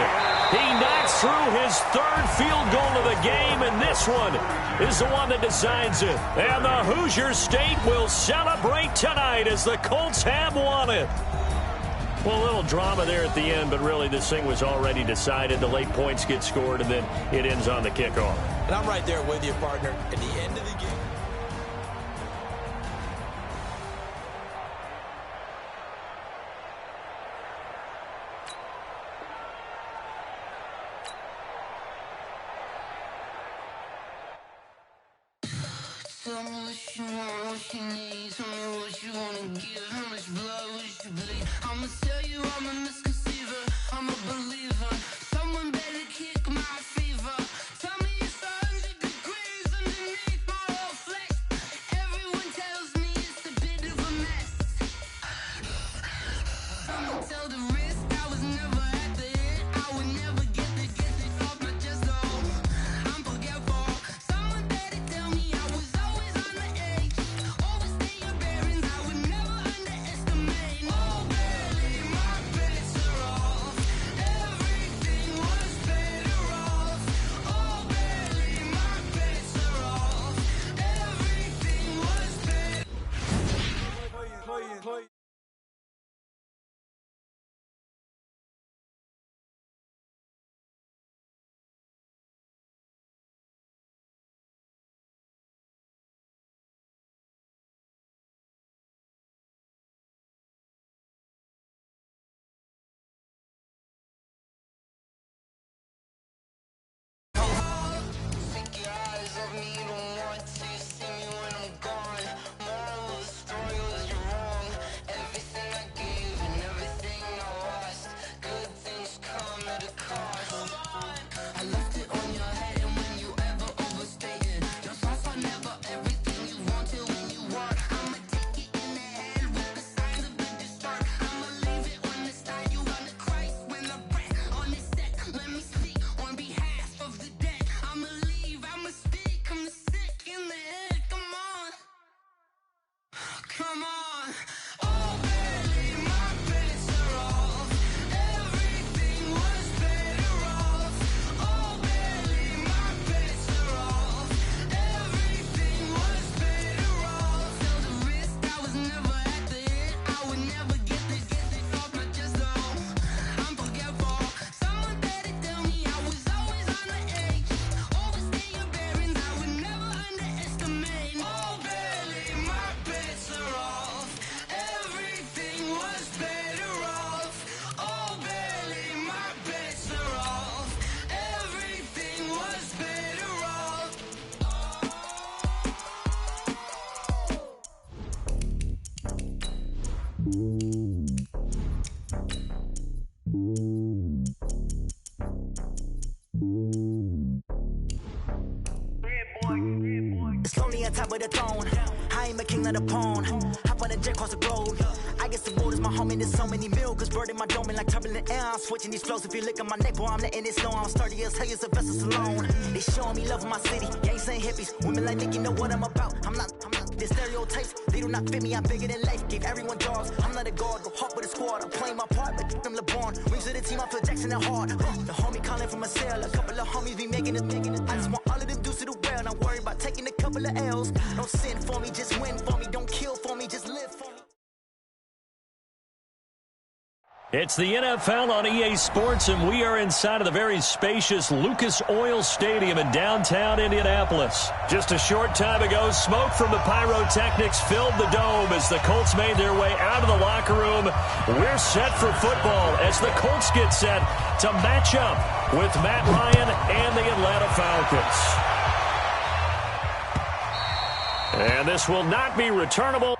He knocks through his 3rd field goal of the game, and this one is the one that decides it. And the Hoosier State will celebrate tonight as the Colts have won it. Well, a little drama there at the end, but really this thing was already decided. The late points get scored, and then it ends on the kickoff. And I'm right there with you, partner. At the end of the game. Tell me what you want, what you need. Tell me what you wanna give. How much blood would you bleed? I'ma tell you I'm a misconceiver. I'm a believer. Someone better kick my fever. Tell me it's 100 degrees underneath my whole flesh. Everyone tells me it's a bit of a mess. I'ma tell the risk I was never at the end. I would never get it off my chest. Oh, I'm forgetful. Someone better tell me I was always on the edge. Overstay your bearings, I would never underestimate. Oh, barely, my bets are off. Everything was better off. Oh, barely, my bets are off. Everything was better. Take your eyes off me, you don't want to see me when I'm gone. Moral of the story was you're wrong. Everything I gave and everything I lost. Good things come at a cost. I left it on your head, and when you ever overstay it, your thoughts are never everything you wanted when you want. I'ma take it in the head with the signs of a distort. I'ma leave it on the side. You wanna Christ when I breath on this set. Let me speak on behalf of the dead. I'ma leave, I'ma speak. I'm the sick in the head. Come on, come on. Oh, barely, my bets are off. Everything was better off. Oh, barely, my bets are off. Everything was better off. Tell the risk I was never at the end. I would never get it off my chest. Oh, I'm forgetful. Someone better tell me I was always on the edge. Overstay your bearings, I would never underestimate. Oh, barely, my bets are off. Everything was better off. Oh, barely, my bets are off. Everything was better off. It's lonely on top of the throne. I am a king of the pawn. Hop on a jet across the globe. I guess the world is my home and there's so many miracles burning my dome and like turbulent air. I'm switching these flows. If you look at my neck, boy, I'm letting it slow. I'm sturdy as hell as a vessel alone. They showing me love in my city. Gangs and hippies. Women like Nick, you know what I'm about. I'm not the stereotypes. They do not fit me. I'm bigger than life. Gave everyone jobs. I'm not a guard. Go hard with a squad. I'm playing my part, but I'm LeBron. Wings of the team. I feel Jackson and hard. The homie calling from a cell. A couple of homies be making it. I just want all of them dudes to the well. Not worry about taking a couple of L's. Don't sin for me, just win for It's the NFL on EA Sports, and we are inside of the very spacious Lucas Oil Stadium in downtown Indianapolis. Just a short time ago, smoke from the pyrotechnics filled the dome as the Colts made their way out of the locker room. We're set for football as the Colts get set to match up with Matt Ryan and the Atlanta Falcons. And this will not be returnable.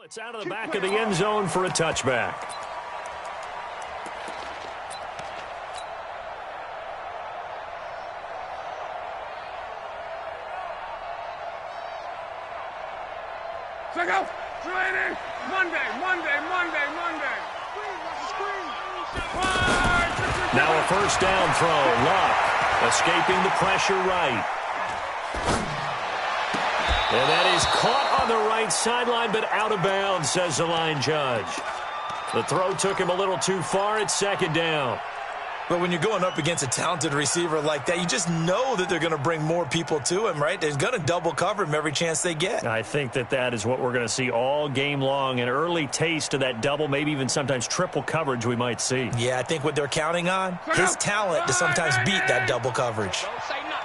It's out of the back of the end zone for a touchback. Check out! Training! Monday! Now a first down throw. Luck escaping the pressure right. And that is caught on the right sideline, but out of bounds, says the line judge. The throw took him a little too far. It's second down. But when you're going up against a talented receiver like that, you just know that they're going to bring more people to him, right? They're going to double cover him every chance they get. I think that is what we're going to see all game long. An early taste of that double, maybe even sometimes triple coverage we might see. Yeah, I think what they're counting on, his talent to sometimes beat that double coverage.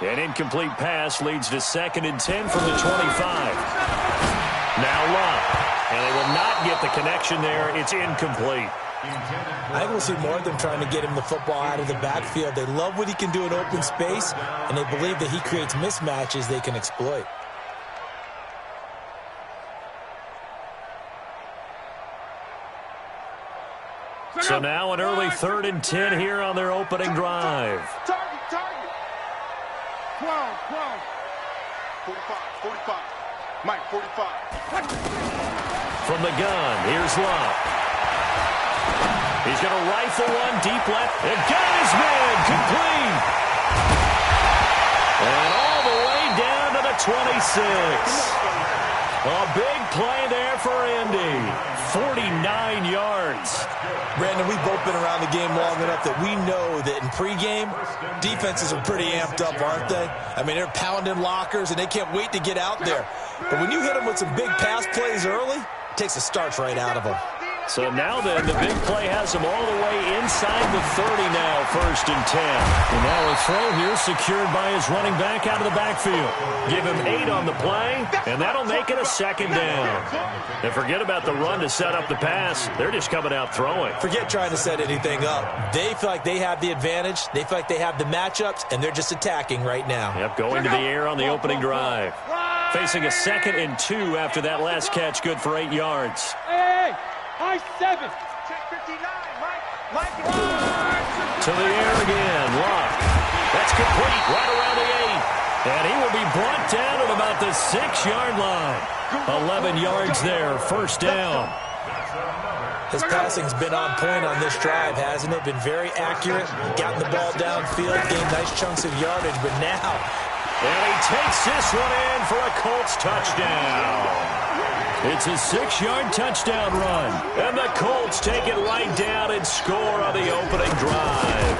An incomplete pass leads to 2nd and 10 from the 25. Now Luck, and they will not get the connection there. It's incomplete. I think we'll see more of them trying to get him the football out of the backfield. They love what he can do in open space, and they believe that he creates mismatches they can exploit. So now an early 3rd and 10 here on their opening drive. Target! 12. 45. Mike, 45. From the gun, here's Luck. He's going to rifle one deep left. And got his man complete. And all the way down to the 26. A big play there for Indy. 49 yards. Brandon, we've both been around the game long enough that we know that in pregame, defenses are pretty amped up, aren't they? I mean, they're pounding lockers, and they can't wait to get out there. But when you hit them with some big pass plays early, it takes the starch right out of them. So now then, the big play has him all the way inside the 30 now, 1st and 10. And now a throw here secured by his running back out of the backfield. Give him 8 on the play, and that'll make it a 2nd down. And forget about the run to set up the pass. They're just coming out throwing. Forget trying to set anything up. They feel like they have the advantage. They feel like they have the matchups, and they're just attacking right now. Yep, going to the air on the opening drive. Facing a 2nd and 2 after that last catch, good for 8 yards. I-7. Check 59, Mike. To the air again, Luck. That's complete right around the 8. And he will be brought down at about the 6-yard line. 11 yards there, 1st down. His passing's been on point on this drive, hasn't it? Been very accurate, gotten the ball downfield, gained nice chunks of yardage, but now... And he takes this one in for a Colts touchdown. It's a 6-yard touchdown run. And the Colts take it right down and score on the opening drive.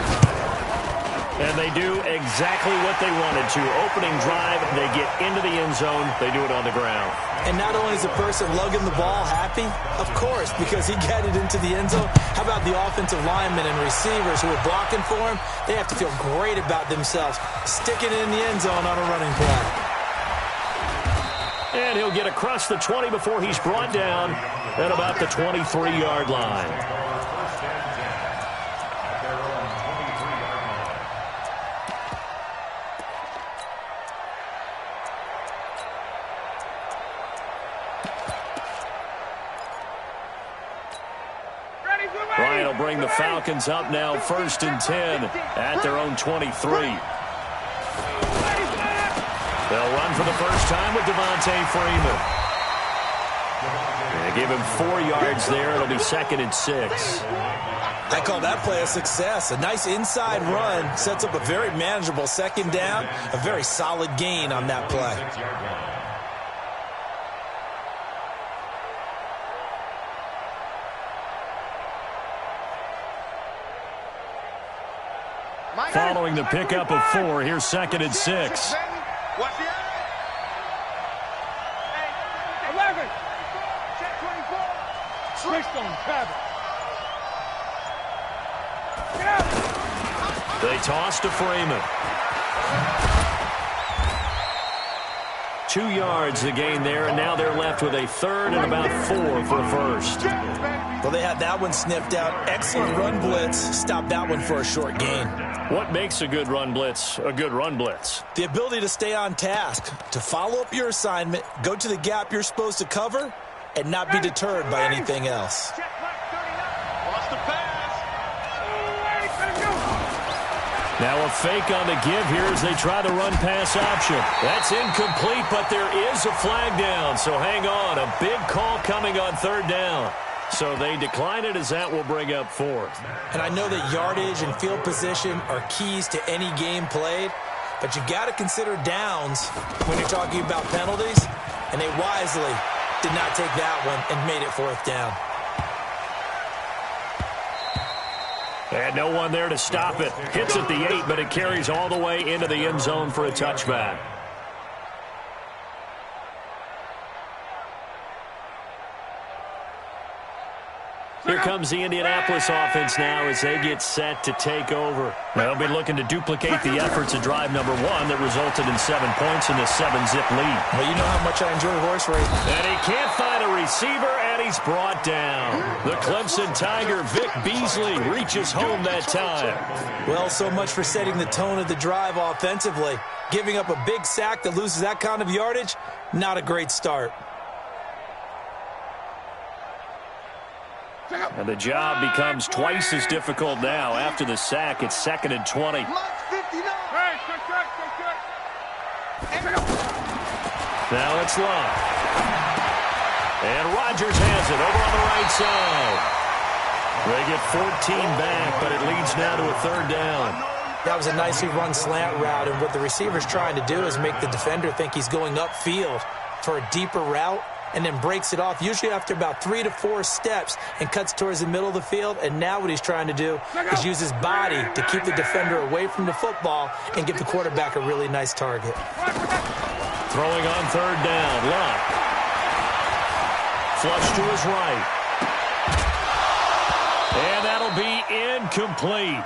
And they do exactly what they wanted to. Opening drive, they get into the end zone. They do it on the ground. And not only is the person lugging the ball happy, of course, because he got it into the end zone. How about the offensive linemen and receivers who are blocking for him? They have to feel great about themselves, sticking it in the end zone on a running play. And he'll get across the 20 before he's brought down at about the 23-yard line. Ryan will bring the Falcons up now 1st and 10 at their own 23. They'll run for the first time with Devontae Freeman. They give him 4 yards there. It'll be 2nd and 6. I call that play a success. A nice inside run sets up a very manageable 2nd down. A very solid gain on that play. Following the pickup of 4, here's 2nd and 6. 11. Check 24. Switched on Travis. They toss to Freeman. 2 yards the gain there, and now they're left with a 3rd and about 4 for a first. Well, they had that one sniffed out. Excellent run blitz. Stopped that one for a short gain. What makes a good run blitz a good run blitz? The ability to stay on task, to follow up your assignment, go to the gap you're supposed to cover, and not be deterred by anything else. Lost the pass. Now a fake on the give here as they try the run pass option. That's incomplete, but there is a flag down, so hang on. A big call coming on 3rd down. So they decline it as that will bring up 4th. And I know that yardage and field position are keys to any game played, but you got to consider downs when you're talking about penalties, and they wisely did not take that one and made it 4th down. And no one there to stop it. Hits at the 8, but it carries all the way into the end zone for a touchback. Here comes the Indianapolis offense now as they get set to take over. They'll be looking to duplicate the efforts of drive number 1 that resulted in 7 points in the 7-zip lead. Well, you know how much I enjoy horse racing. And he can't find a receiver, and he's brought down. The Clemson Tiger, Vic Beasley, reaches home that time. Well, so much for setting the tone of the drive offensively. Giving up a big sack that loses that kind of yardage, not a great start. And the job becomes twice as difficult now. After the sack, it's 2nd and 20. Now it's Love. And Rodgers has it over on the right side. They get 14 back, but it leads now to a 3rd down. That was a nicely run slant route, and what the receiver's trying to do is make the defender think he's going upfield for a deeper route, and then breaks it off, usually after about 3 to 4 steps, and cuts towards the middle of the field. And now what he's trying to do is use his body to keep the defender away from the football and give the quarterback a really nice target. Throwing on 3rd down, Luck. Flush to his right. And that'll be incomplete.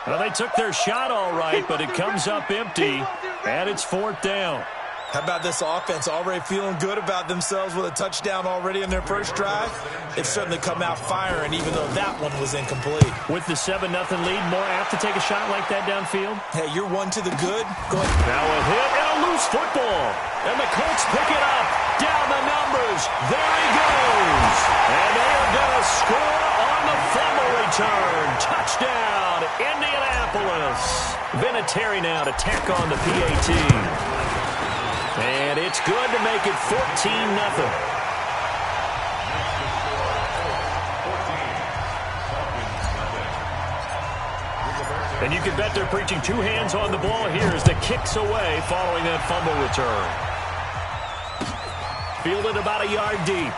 Well, they took their shot all right, but it comes up empty, and it's 4th down. How about this offense already feeling good about themselves with a touchdown already in their first drive? They've certainly come out firing, even though that one was incomplete. With the 7-0 lead, more apt to take a shot like that downfield? Hey, you're one to the good. Go ahead. Now a hit and a loose football. And the Colts pick it up. Down the numbers. There he goes. And they are going to score on the fumble return. Touchdown, Indianapolis. Vinatieri now to tack on the PAT. And it's good to make it 14-0. And you can bet they're preaching 2 hands on the ball here as the kick's away following that fumble return. Fielded about a yard deep.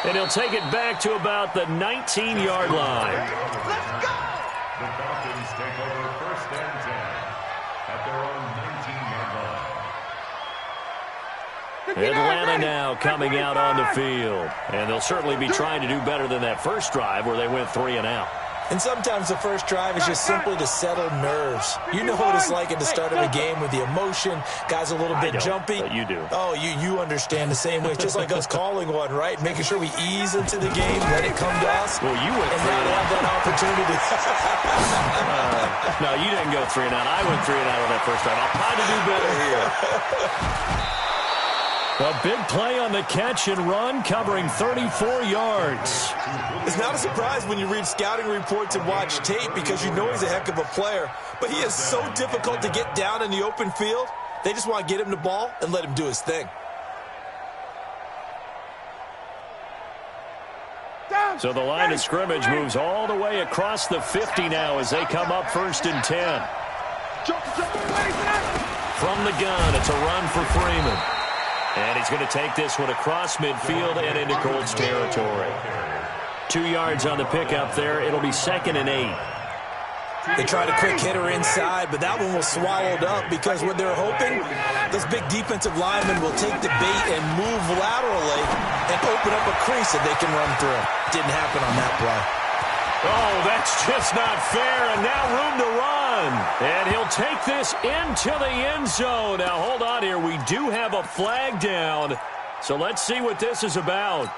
And he'll take it back to about the 19-yard line. Let's go! The Falcons take over 1st and 10 at their own 19-yard line. Atlanta now coming out on the field. And they'll certainly be trying to do better than that first drive where they went 3 and out. And sometimes the first drive is just simply to settle nerves. You know what it's like at the start of a game with the emotion. Guys a little bit jumpy. But you do. Oh, you understand the same way. It's just like us calling one, right? Making sure we ease into the game, let it come to us. Well, you went 3 and out. Have that opportunity. No, you didn't go 3 and out. I went 3 and out on that first drive. I'll try to do better here. A big play on the catch and run, covering 34 yards. It's not a surprise when you read scouting reports and watch tape because you know he's a heck of a player. But he is so difficult to get down in the open field. They just want to get him the ball and let him do his thing. So the line of scrimmage moves all the way across the 50 now as they come up 1st and 10. From the gun, it's a run for Freeman. And he's going to take this one across midfield and into Colts territory. 2 yards on the pickup there. It'll be 2nd and 8. They tried a quick hitter inside, but that one was swallowed up because what they're hoping, those big defensive linemen will take the bait and move laterally and open up a crease that they can run through. Didn't happen on that play. Oh, that's just not fair, and now room to run. And he'll take this into the end zone. Now, hold on here. We do have a flag down, so let's see what this is about.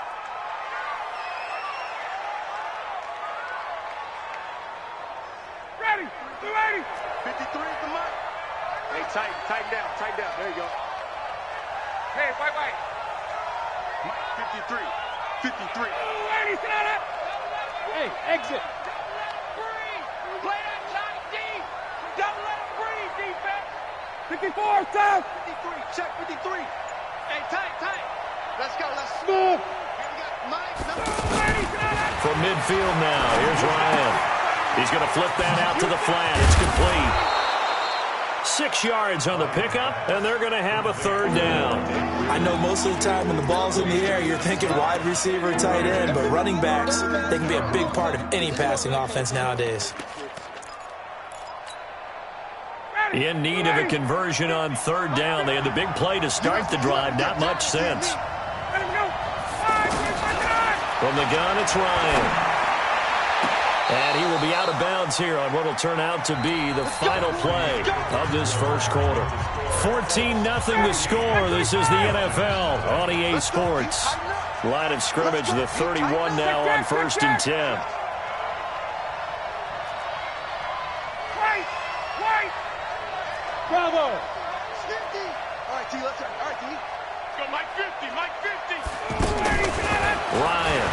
Ready, 280. 53 is the mark. Hey, tighten down. There you go. Hey, wait. Mike, 53. 53. 280, sit down. Hey, exit. Play that shot deep. Don't let him breathe, defense. 54, time. 53, check 53. Hey, tight. Let's go, let's move. Here we go, Mike. From midfield now, here's Ryan. He's going to flip that out to the flat. It's complete. 6 yards on the pickup, and they're going to have a 3rd down. I know most of the time when the ball's in the air, you're thinking wide receiver, tight end, but running backs, they can be a big part of any passing offense nowadays. In need of a conversion on 3rd down. They had the big play to start the drive. Not much sense. From the gun, it's Ryan. And he will be out of bounds here on what will turn out to be the final play of this first quarter. 14-0 the score. This is the NFL on EA Sports. Line of scrimmage, the 31 now on 1st and 10. Wait. Bravo. 50. All right, T, let's go. All right, T. Let's go, Mike 50. Ryan.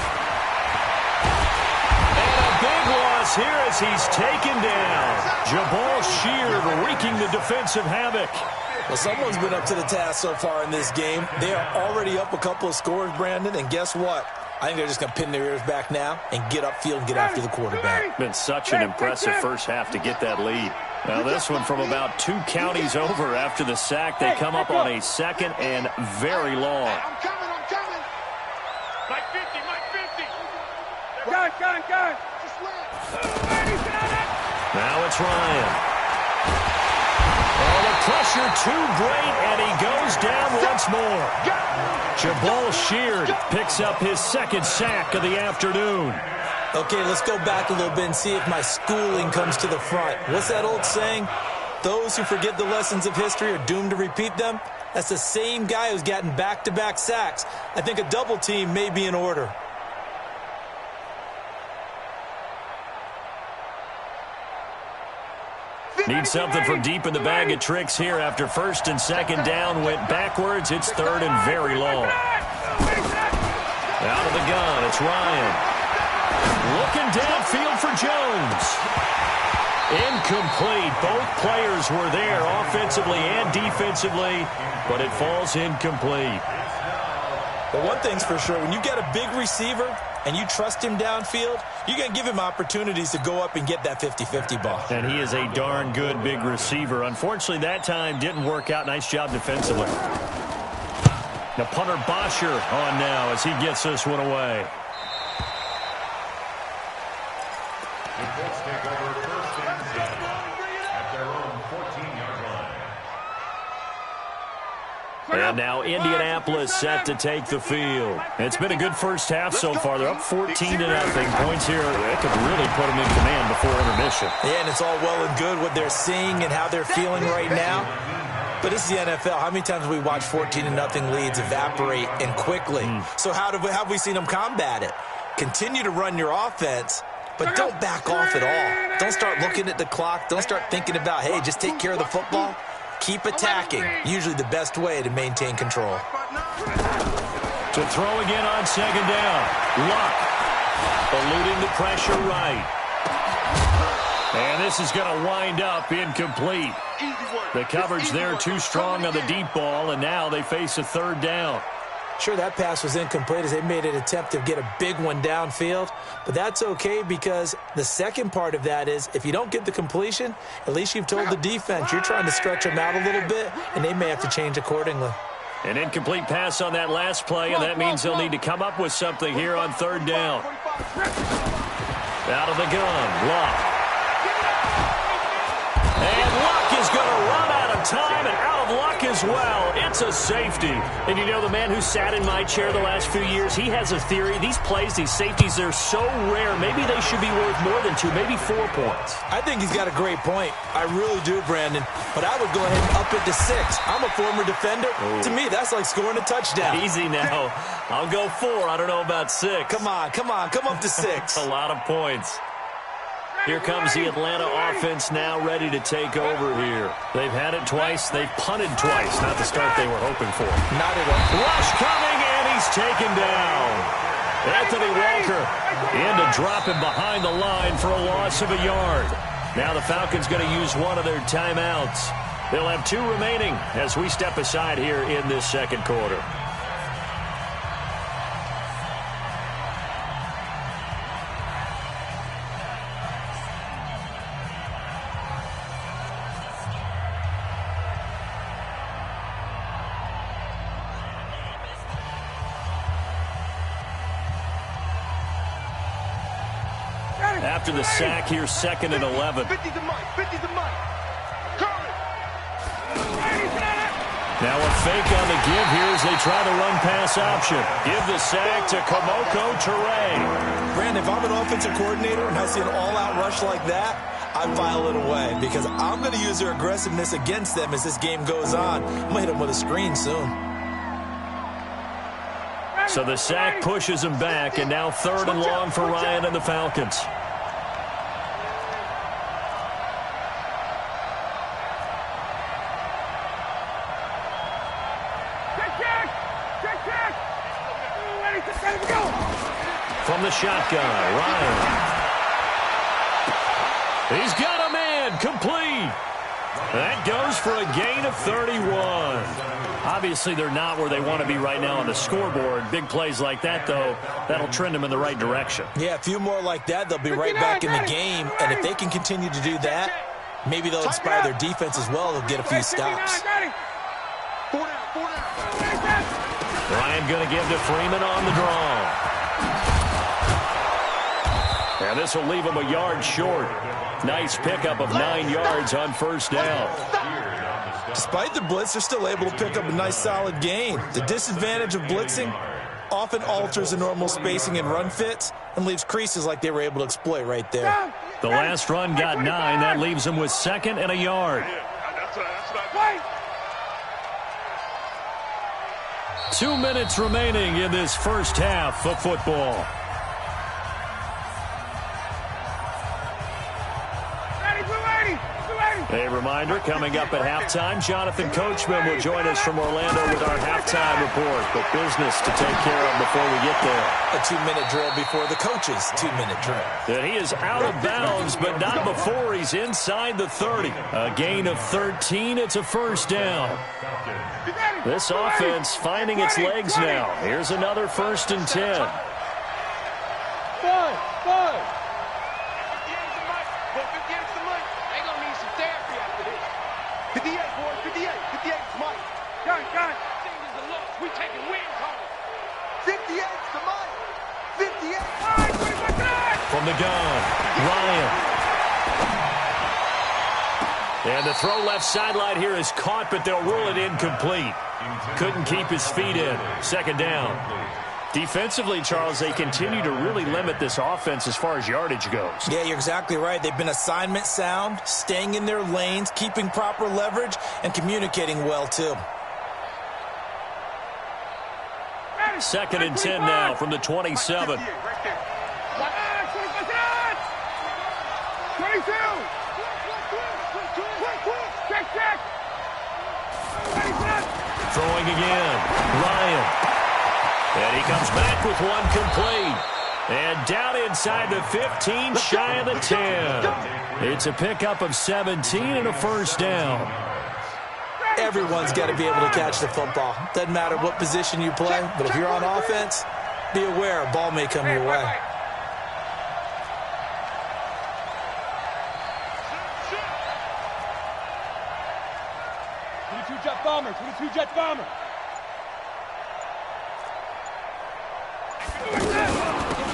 Big loss here as he's taken down. Jabal Sheard wreaking the defensive havoc. Well, someone's been up to the task so far in this game. They are already up a couple of scores, Brandon, and guess what? I think they're just going to pin their ears back now and get upfield and get after the quarterback. Been such an impressive first half to get that lead. Now this one from about 2 counties over after the sack. They come up on a 2nd and very long. I'm coming. Mike 50. Gun. Now it's Ryan. Oh, the pressure too great, and he goes down once more. Jabal Sheard picks up his 2nd sack of the afternoon. Okay, let's go back a little bit and see if my schooling comes to the front. What's that old saying? Those who forget the lessons of history are doomed to repeat them. That's the same guy who's gotten back-to-back sacks. I think a double team may be in order. Need something from deep in the bag of tricks here after 1st and 2nd down. Went backwards. It's 3rd and very long. Out of the gun, it's Ryan. Looking downfield for Jones. Incomplete. Both players were there offensively and defensively, but it falls incomplete. Well, one thing's for sure, when you get a big receiver and you trust him downfield, you're going to give him opportunities to go up and get that 50-50 ball. And he is a darn good big receiver. Unfortunately, that time didn't work out. Nice job defensively. Now punter Bosher on now as he gets this one away. The Colts take over first and 10 at their own 14-yard line. And now Indianapolis set to take the field. It's been a good first half so far. They're up 14-0. Points here. That could really put them in command before intermission. Yeah, and it's all well and good what they're seeing and how they're feeling right now. But this is the NFL. How many times have we watched 14-0 leads evaporate and quickly? So how have we seen them combat it? Continue to run your offense, but don't back off at all. Don't start looking at the clock. Don't start thinking about, hey, just take care of the football. Keep attacking. Usually the best way to maintain control. To throw again on second down. Luck eluding the pressure right. And this is going to wind up incomplete. The coverage there too strong on the deep ball, and now they face a third down. Sure, that pass was incomplete as they made an attempt to get a big one downfield, but that's okay because the second part of that is if you don't get the completion, at least you've told the defense you're trying to stretch them out a little bit, and they may have to change accordingly. An incomplete pass on that last play, and that means they'll need to come up with something here on third down. Out of the gun, Luck. And Luck is going to run out of time and out of luck as well. It's a safety. And you know, the man who sat in my chair the last few years, he has a theory. These plays, these safeties, they're so rare. Maybe they should be worth more than 2, maybe 4 points. I think he's got a great point. I really do, Brandon. But I would go ahead and up it to 6. I'm a former defender. Ooh. To me, that's like scoring a touchdown. Easy now. I'll go 4. I don't know about 6. Come on. Come up to 6. A lot of points. Here comes the Atlanta offense now ready to take over here. They've had it twice. They've punted twice. Not the start they were hoping for. Not at all. Rush coming, and he's taken down. Anthony Walker in to drop him behind the line for a loss of a yard. Now the Falcons going to use one of their timeouts. They'll have 2 remaining as we step aside here in this second quarter. After the sack here, 2nd and 11. 50 to Mike. 50 to Mike. Now a fake on the give here as they try the run pass option. Give the sack to Kamoko Toure. Brandon, if I'm an offensive coordinator and I see an all-out rush like that, I file it away because I'm going to use their aggressiveness against them as this game goes on. I'm going to hit them with a screen soon. So the sack pushes him back, and now 3rd and long for Ryan and the Falcons. From the shotgun, Ryan. He's got a man, complete. That goes for a gain of 31. Obviously, they're not where they want to be right now on the scoreboard. Big plays like that, though, that'll trend them in the right direction. Yeah, a few more like that, they'll be right back in the game. And if they can continue to do that, maybe they'll inspire their defense as well. They'll get a few stops. Ryan going to give to Freeman on the draw. And this will leave him a yard short. Nice pickup of 9 yards on first down. Despite the blitz, they're still able to pick up a nice solid gain. The disadvantage of blitzing often alters the normal spacing and run fits and leaves creases like they were able to exploit right there. The last run got 9. That leaves them with 2nd and a yard. 2 minutes remaining in this first half of football. A reminder, coming up at halftime, Jonathan Coachman will join us from Orlando with our halftime report. But business to take care of before we get there. A 2-minute drill before the coach's 2-minute drill. And he is out of bounds, but not before he's inside the 30. A gain of 13. It's a first down. This offense finding its legs now. Here's another 1st and 10. 5. 58's the mic. They gonna need some therapy after this. 58, boys. 58. 58's Mike. Guys. Thing is a loss. We taking wins home. 58's the mic. 58. All right, 25. From the gun, Ryan. And the throw left sideline here is caught, but they'll rule it incomplete. Couldn't keep his feet in. 2nd down. Defensively, Charles, they continue to really limit this offense as far as yardage goes. Yeah, you're exactly right. They've been assignment sound, staying in their lanes, keeping proper leverage, and communicating well, too. 2nd and 10 now from the 27. 22. Check. Throwing again, Ryan. And he comes back with one complete. And down inside the 15, shy of the 10. It's a pickup of 17 and a 1st down. Everyone's got to be able to catch the football. Doesn't matter what position you play, but if you're on offense, be aware a ball may come your way. Jet bomber.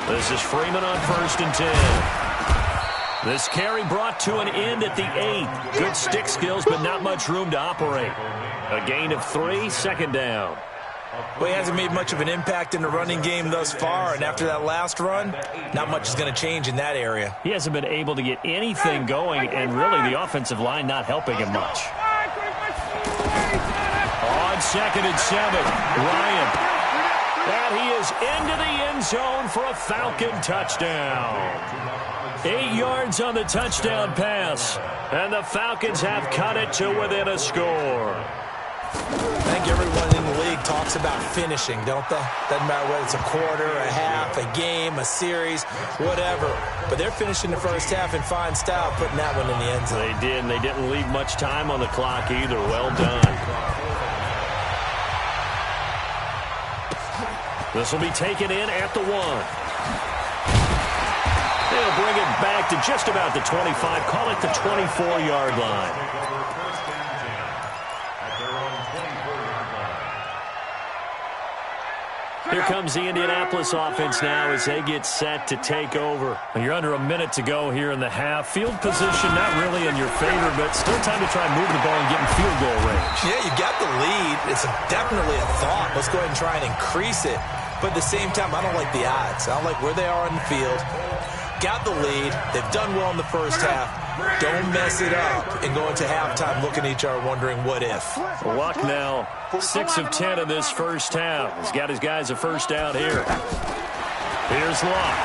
This is Freeman on 1st and 10. This carry brought to an end at the 8. Good stick skills, but not much room to operate. A gain of 3, 2nd down. Well, he hasn't made much of an impact in the running game thus far, and after that last run, not much is going to change in that area. He hasn't been able to get anything going, and really the offensive line not helping him much. On 2nd and 7, Ryan. And he is into the end zone for a Falcon touchdown. 8 yards on the touchdown pass. And the Falcons have cut it to within a score. I think everyone in the league talks about finishing, don't they? Doesn't matter whether it's a quarter, a half, a game, a series, whatever. But they're finishing the first half in fine style, putting that one in the end zone. They did, and they didn't leave much time on the clock either. Well done. This will be taken in at the 1. They'll bring it back to just about the 25. Call it the 24-yard line. Here comes the Indianapolis offense now as they get set to take over. You're under a minute to go here in the half. Field position not really in your favor, but still time to try and move the ball and get in field goal range. Yeah, you got the lead. It's definitely a thought. Let's go ahead and try and increase it. But at the same time, I don't like the odds. I don't like where they are on the field. Got the lead. They've done well in the first half. Don't mess it up and go into halftime looking at each other wondering what if. Luck now, 6 of 10 in this first half. He's got his guys a first down here. Here's Luck.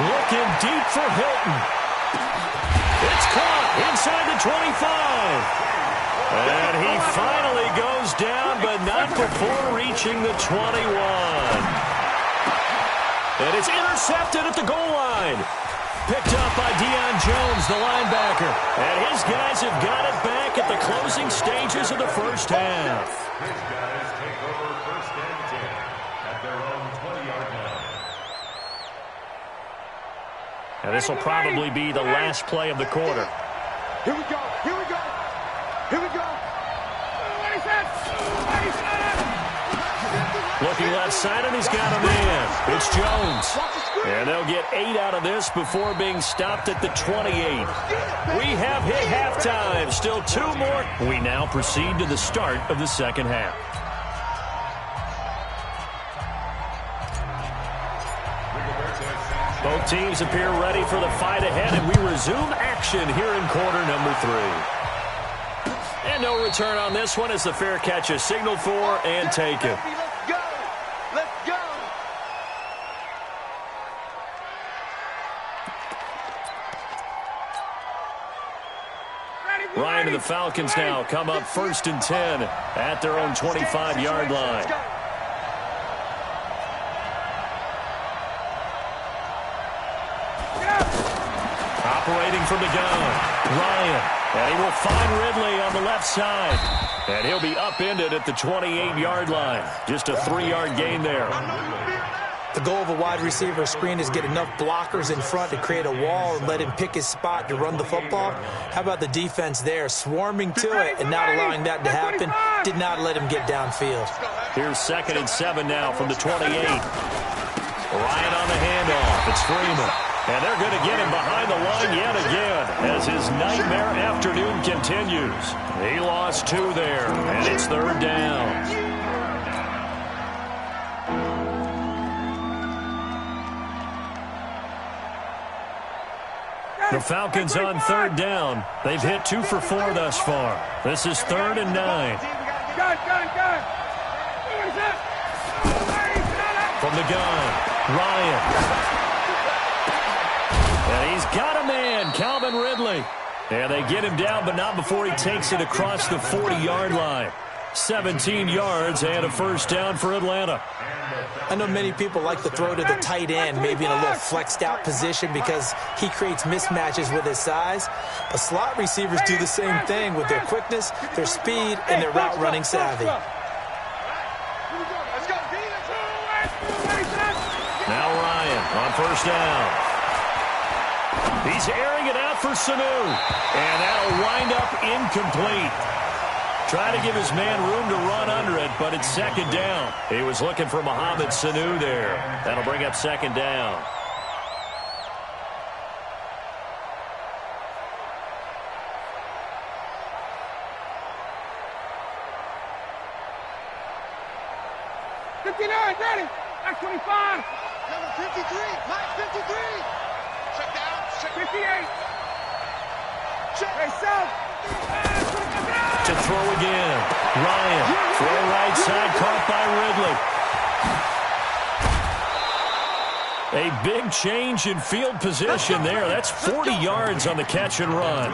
Looking deep for Hilton. It's caught inside the 25. And he finally goes down, but not before reaching the 21. And it's intercepted at the goal line. Picked up by Deion Jones, the linebacker. And his guys have got it back at the closing stages of the first half. His guys take over 1st and 10 at their own 20-yard line. And this will probably be the last play of the quarter. Here we go. Here we go. Here we go. Looking left side, and he's got a man. It's Jones. And they'll get 8 out of this before being stopped at the 28. We have hit halftime. Still 2 more. We now proceed to the start of the second half. Both teams appear ready for the fight ahead, and we resume action here in quarter number 3. And no return on this one as the fair catch is signaled for and taken. Ryan and the Falcons now come up 1st and 10 at their own 25-yard line. Operating from the gun, Ryan. And he will find Ridley on the left side. And he'll be upended at the 28-yard line. Just a 3-yard gain there. The goal of a wide receiver screen is get enough blockers in front to create a wall and let him pick his spot to run the football. How about the defense there, swarming to it and not allowing that to happen? Did not let him get downfield. Here's 2nd and 7 now from the 28. Ryan on the handoff. It's Freeman. And they're going to get him behind the line yet again as his nightmare afternoon continues. He lost 2 there, and it's 3rd down. The Falcons on 3rd down. They've hit 2 for 4 thus far. This is 3rd and 9. From the gun, Ryan. And he's got a man, Calvin Ridley. And they get him down, but not before he takes it across the 40-yard line. 17 yards and a 1st down for Atlanta. I know many people like to throw to the tight end, maybe in a little flexed out position because he creates mismatches with his size. But slot receivers do the same thing with their quickness, their speed, and their route running savvy. Now Ryan on 1st down. He's airing it out for Sanu. And that'll wind up incomplete. Trying to give his man room to run under it, but it's 2nd down. He was looking for Mohamed Sanu there. That'll bring up 2nd down. Ready. That's 25. Number 53. Mike 53. Check down. Check 58. Check. Hey, South. To throw again. Ryan. Throw right side. Caught by Ridley. A big change in field position there. That's 40 yards on the catch and run.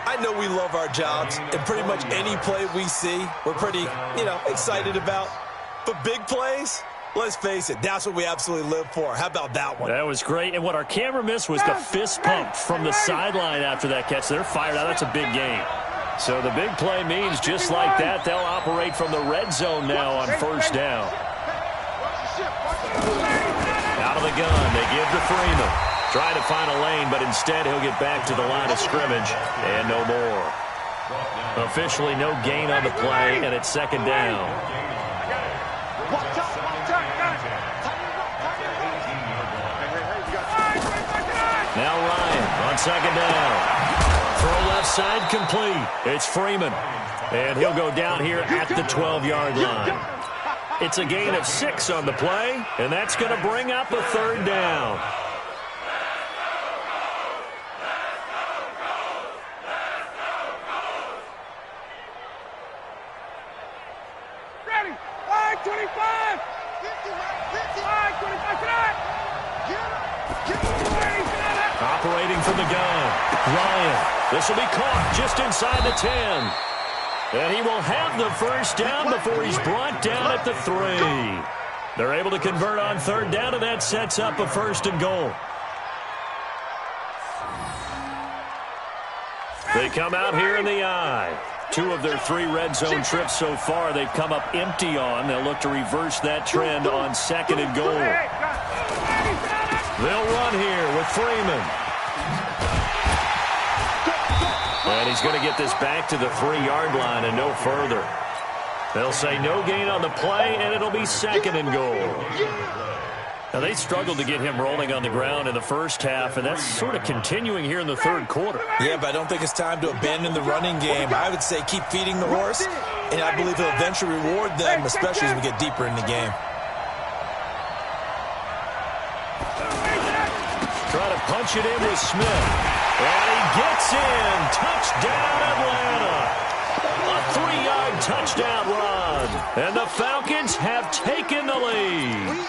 I know we love our jobs, and pretty much any play we see, we're pretty, excited about. But big plays, let's face it, that's what we absolutely live for. How about that one? That was great. And what our camera missed was the fist pump from the sideline after that catch. They're fired out. That's a big game. So the big play means just like that, they'll operate from the red zone now on 1st down. Out of the gun, they give to Freeman. Trying to find a lane, but instead he'll get back to the line of scrimmage and no more. Officially no gain on the play, and it's 2nd down. Now Ryan on 2nd down. Throw left side complete. It's Freeman. And he'll go down here at the 12-yard line. It's a gain of 6 on the play, and that's going to bring up a 3rd down. Ready. 525. 525. Operating from the gun. Ryan. This will be caught just inside the 10. And he will have the 1st down before he's brought down at the 3. They're able to convert on 3rd down, and that sets up a 1st and goal. They come out here in the I. 2 of their 3 red zone trips so far they've come up empty on. They'll look to reverse that trend on 2nd and goal. They'll run here with Freeman. And he's going to get this back to the 3-yard line and no further. They'll say no gain on the play, and it'll be 2nd and goal. Now, they struggled to get him rolling on the ground in the first half, and that's sort of continuing here in the 3rd quarter. Yeah, but I don't think it's time to abandon the running game. I would say keep feeding the horse, and I believe he'll eventually reward them, especially as we get deeper in the game. Trying to punch it in with Smith. And he gets in. Touchdown, Atlanta. A 3-yard touchdown run. And the Falcons have taken the lead.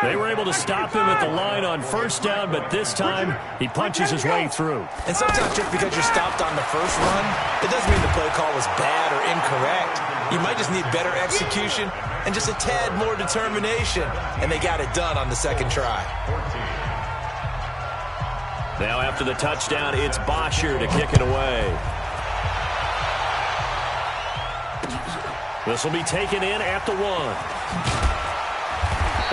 They were able to stop him at the line on 1st down, but this time he punches his way through. And sometimes just because you're stopped on the first run, it doesn't mean the play call was bad or incorrect. You might just need better execution and just a tad more determination. And they got it done on the 2nd try. Now after the touchdown, it's Bosher to kick it away. This will be taken in at the 1.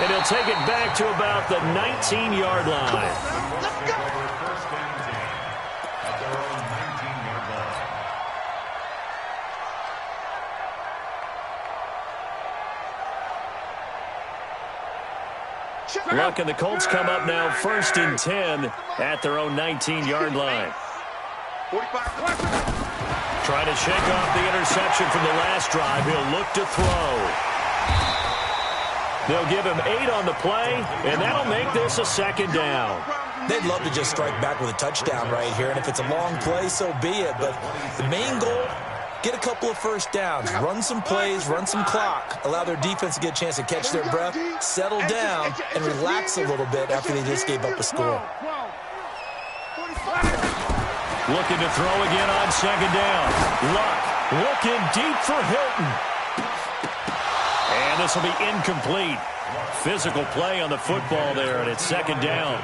And he'll take it back to about the 19-yard line. Luck and the Colts come up now 1st and 10 at their own 19-yard line. Trying to shake off the interception from the last drive. He'll look to throw. They'll give him 8 on the play, and that'll make this a 2nd down. They'd love to just strike back with a touchdown right here, and if it's a long play, so be it. But the main goal, get a couple of first downs, run some plays, run some clock, allow their defense to get a chance to catch their breath, settle down, and relax a little bit after they just gave up a score. Looking to throw again on 2nd down. Luck looking deep for Hilton. And this will be incomplete. Physical play on the football there, and it's 2nd down.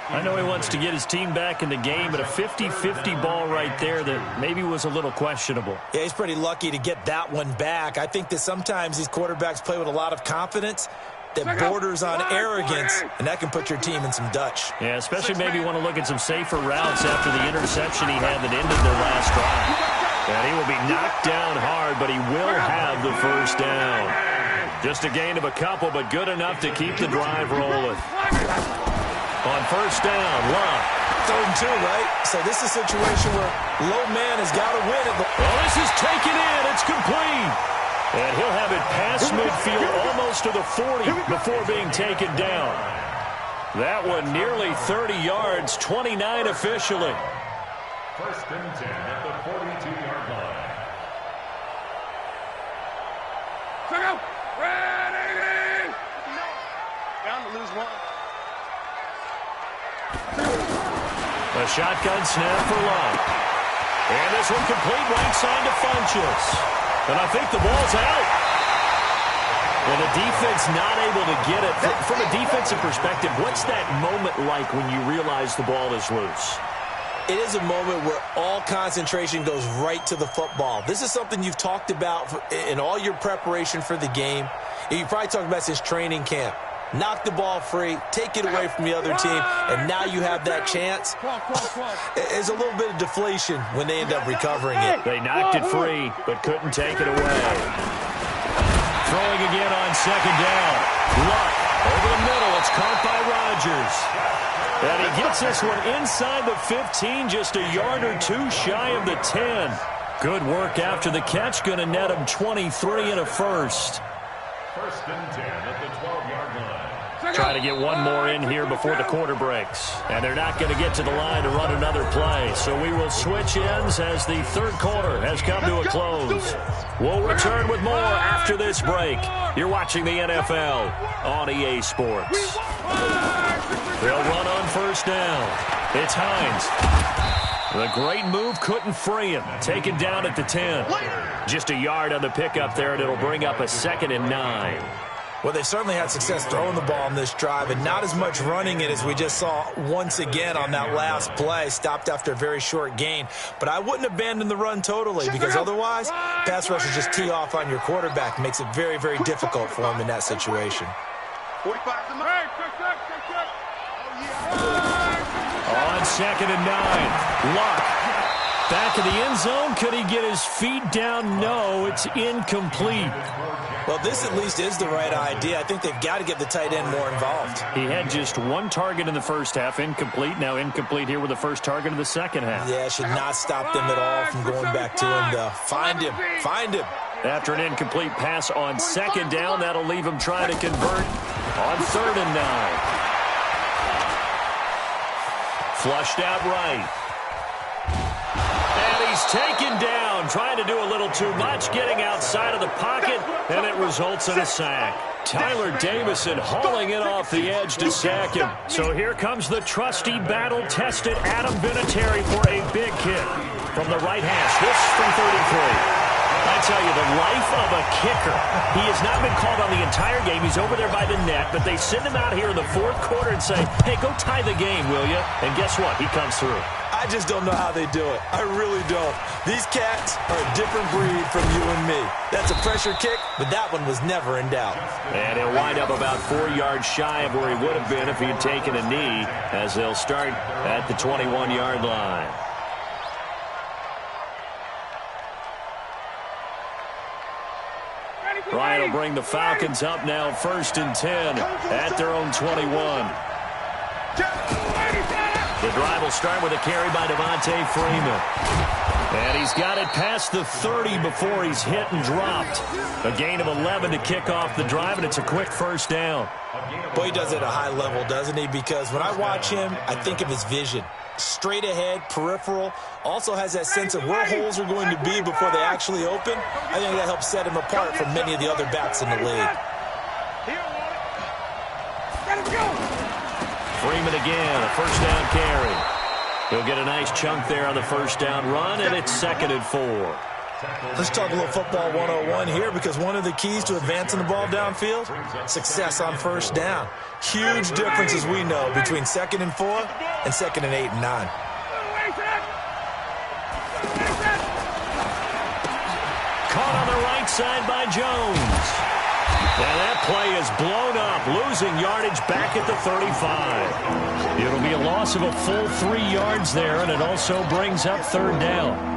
I know he wants to get his team back in the game, but a 50-50 ball right there that maybe was a little questionable. Yeah, he's pretty lucky to get that one back. I think that sometimes these quarterbacks play with a lot of confidence that borders on arrogance, and that can put your team in some Dutch. Yeah, especially maybe want to look at some safer routes after the interception he had that ended their last drive. And he will be knocked down hard, but he will have the 1st down. Just a gain of a couple, but good enough to keep the drive rolling. On 1st down, Luck. 3rd and 2, right? So this is a situation where low man has got to win it. Well, this is taken in. It's complete. And he'll have it past midfield almost to the 40 before being taken down. That one nearly 30 yards, 29 officially. 1st and 10 at the 42-yard line. Ready! Down to lose 1. A shotgun snap for Luck. And this one complete right side to Funchess. And I think the ball's out. Well, the defense not able to get it. From a defensive perspective, what's that moment like when you realize the ball is loose? It is a moment where all concentration goes right to the football. This is something you've talked about in all your preparation for the game. You probably talked about since training camp. Knock the ball free, take it away from the other team, and now you have that chance. There's a little bit of deflation when they end up recovering it. They knocked it free, but couldn't take it away. Throwing again on 2nd down. Luck over the middle. It's caught by Rodgers. And he gets this one inside the 15, just a yard or 2 shy of the 10. Good work after the catch. Going to net him 23 and a 1st. 1st and 10 at the 12-yard line. Try to get one more in here before the quarter breaks. And they're not going to get to the line to run another play. So we will switch ends as the 3rd quarter has come to a close. We'll return with more after this break. You're watching the NFL on EA Sports. They'll run on 1st down. It's Hines. The great move couldn't free him. Taken down at the 10. Just a yard on the pickup there, and it'll bring up a 2nd and 9. Well, they certainly had success throwing the ball on this drive, and not as much running it as we just saw once again on that last play. Stopped after a very short gain. But I wouldn't abandon the run totally, because otherwise, pass rushers just tee off on your quarterback. Makes it very, very difficult for him in that situation. 45 to the On 2nd and 9, Luck. Back in the end zone. Could he get his feet down? No, it's incomplete. Well, this at least is the right idea. I think they've got to get the tight end more involved. He had just 1 target in the 1st half, incomplete. Now incomplete here with the 1st target of the 2nd half. Yeah, should not stop them at all from going back to him, though. Find him. Find him. After an incomplete pass on 2nd down, that'll leave him trying to convert on 3rd and 9. Flushed out right. And he's taken down, trying to do a little too much, getting outside of the pocket, and it results in a sack. Tyler Davison hauling it off the edge to sack him. So here comes the trusty, battle-tested Adam Vinatieri for a big kick from the right hash. This from 33. I tell you, the life of a kicker. He has not been called on the entire game. He's over there by the net, but they send him out here in the fourth quarter and say, hey, go tie the game, will you? And guess what? He comes through. I just don't know how they do it. I really don't. These cats are a different breed from you and me. That's a pressure kick, but that one was never in doubt. And he'll wind up about 4 yards shy of where he would have been if he had taken a knee, as they'll start at the 21-yard line. Ryan will bring the Falcons up now, 1st and 10 at their own 21. The drive will start with a carry by Devontae Freeman. And he's got it past the 30 before he's hit and dropped. A gain of 11 to kick off the drive, and it's a quick first down. Boy, he does it at a high level, doesn't he? Because when I watch him, I think of his vision. Straight ahead, peripheral, also has that sense of where holes are going to be before they actually open. I think that helps set him apart from many of the other backs in the league. Freeman again, a first down carry. He'll get a nice chunk there on the first down run, and it's 2nd and 4. Let's talk a little football 101 here, because one of the keys to advancing the ball downfield, success on first down. Huge difference, as we know, between 2nd and 4 and 2nd and 8 and 9. Caught on the right side by Jones. And that play is blown up, losing yardage back at the 35. It'll be a loss of a full 3 yards there, and it also brings up 3rd down.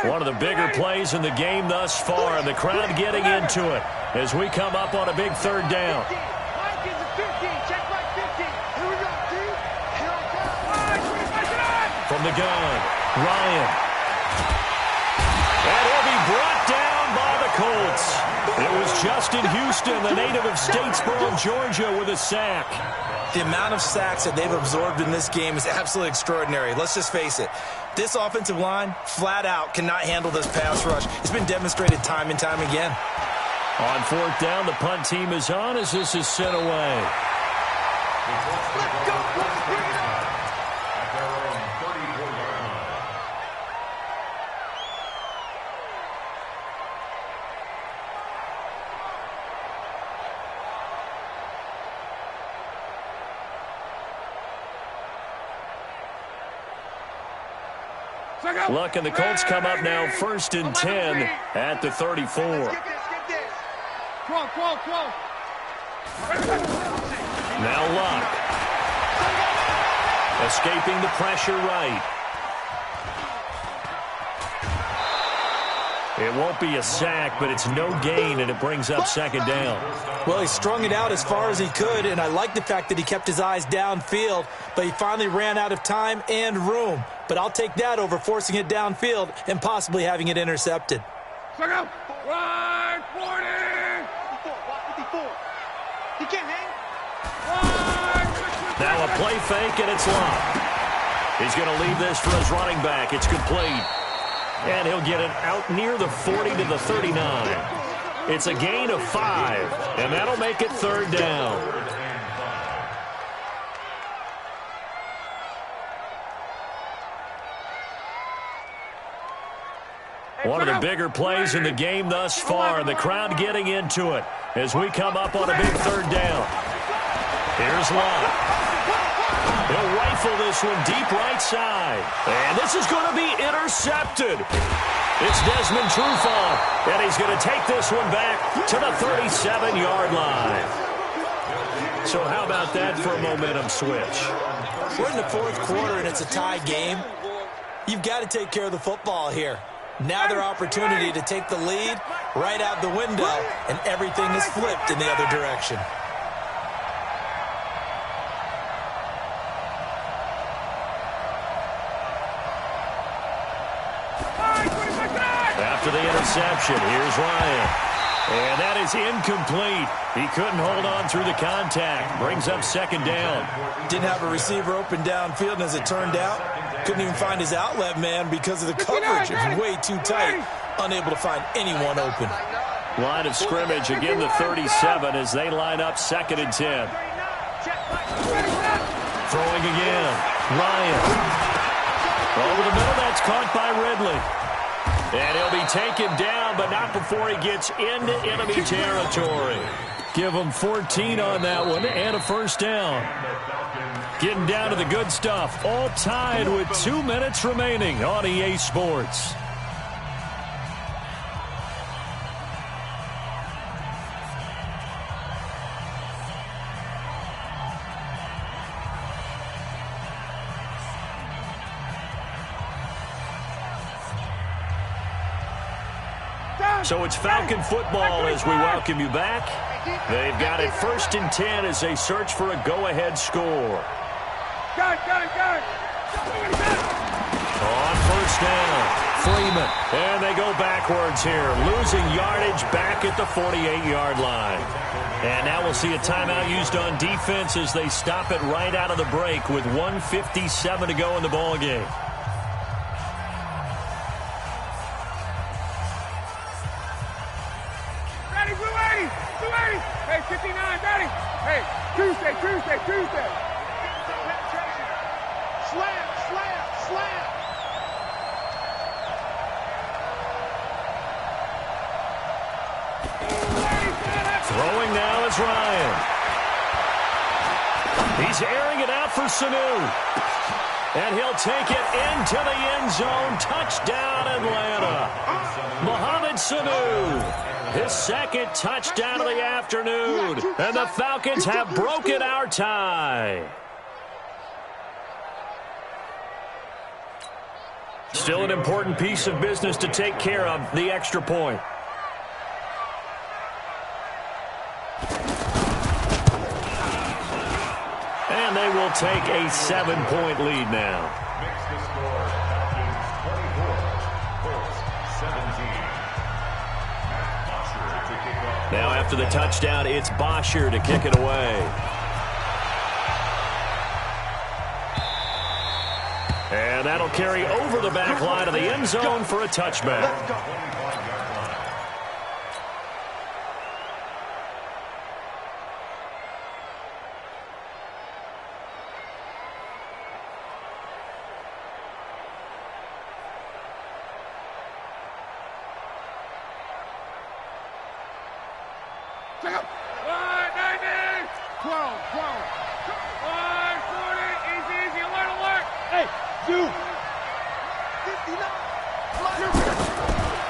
One of the bigger plays in the game thus far, and the crowd getting into it as we come up on a big 3rd down. From the gun, Ryan. And he'll be brought down by the Colts. It was Justin Houston, the native of Statesboro, Georgia, with a sack. The amount of sacks that they've absorbed in this game is absolutely extraordinary. Let's just face it. This offensive line, flat out, cannot handle this pass rush. It's been demonstrated time and time again. On 4th down, the punt team is on as this is sent away. Let's go. Bring it up. At their own 34-yard line. Luck and the Colts come up now 1st and 10 at the 34. Now Luck. Escaping the pressure right. It won't be a sack, but it's no gain, and it brings up 2nd down. Well, he strung it out as far as he could, and I like the fact that he kept his eyes downfield, but he finally ran out of time and room. But I'll take that over forcing it downfield and possibly having it intercepted. Check out. 140. 54. He can't hang. Now a play fake, and it's Luck. He's going to leave this for his running back. It's complete. And he'll get it out near the 40 to the 39. It's a gain of 5, and that'll make it 3rd down. One of the bigger plays in the game thus far, and the crowd getting into it as we come up on a big 3rd down. Here's Luck. He'll rifle this one deep right side. And this is going to be intercepted. It's Desmond Trufant, and he's going to take this one back to the 37-yard line. So how about that for a momentum switch? We're in the 4th quarter, and it's a tie game. You've got to take care of the football here. Now their opportunity to take the lead right out the window, and everything is flipped in the other direction. After the interception, here's Ryan. And that is incomplete. He couldn't hold on through the contact. Brings up 2nd down. Didn't have a receiver open downfield, and as it turned out, couldn't even find his outlet man because of the coverage. It was way too tight. Unable to find anyone open. Line of scrimmage, again the 37 as they line up 2nd and 10. Throwing again. Ryan. Over the middle, that's caught by Ridley. And he'll be taken down, but not before he gets into enemy territory. Give him 14 on that one and a first down. Getting down to the good stuff. All tied with 2 minutes remaining on EA Sports. So it's Falcon football as we welcome you back. They've got it 1st and 10 as they search for a go-ahead score. On first down, Freeman. And they go backwards here, losing yardage back at the 48-yard line. And now we'll see a timeout used on defense as they stop it right out of the break with 1:57 to go in the ballgame. Hey, 59, Daddy. Hey, Tuesday. Slam. Throwing now is Ryan. He's airing it out for Sanu. And he'll take it into the end zone. Touchdown, Atlanta. Mohamed Sanu. His 2nd touchdown of the afternoon. And the Falcons have broken our tie. Still an important piece of business to take care of, the extra point. And they will take a 7-point lead now. Makes the score Falcons 24, Colts 17. Now after the touchdown, it's Bosher to kick it away. And that'll carry over the back line of the end zone for a touchback.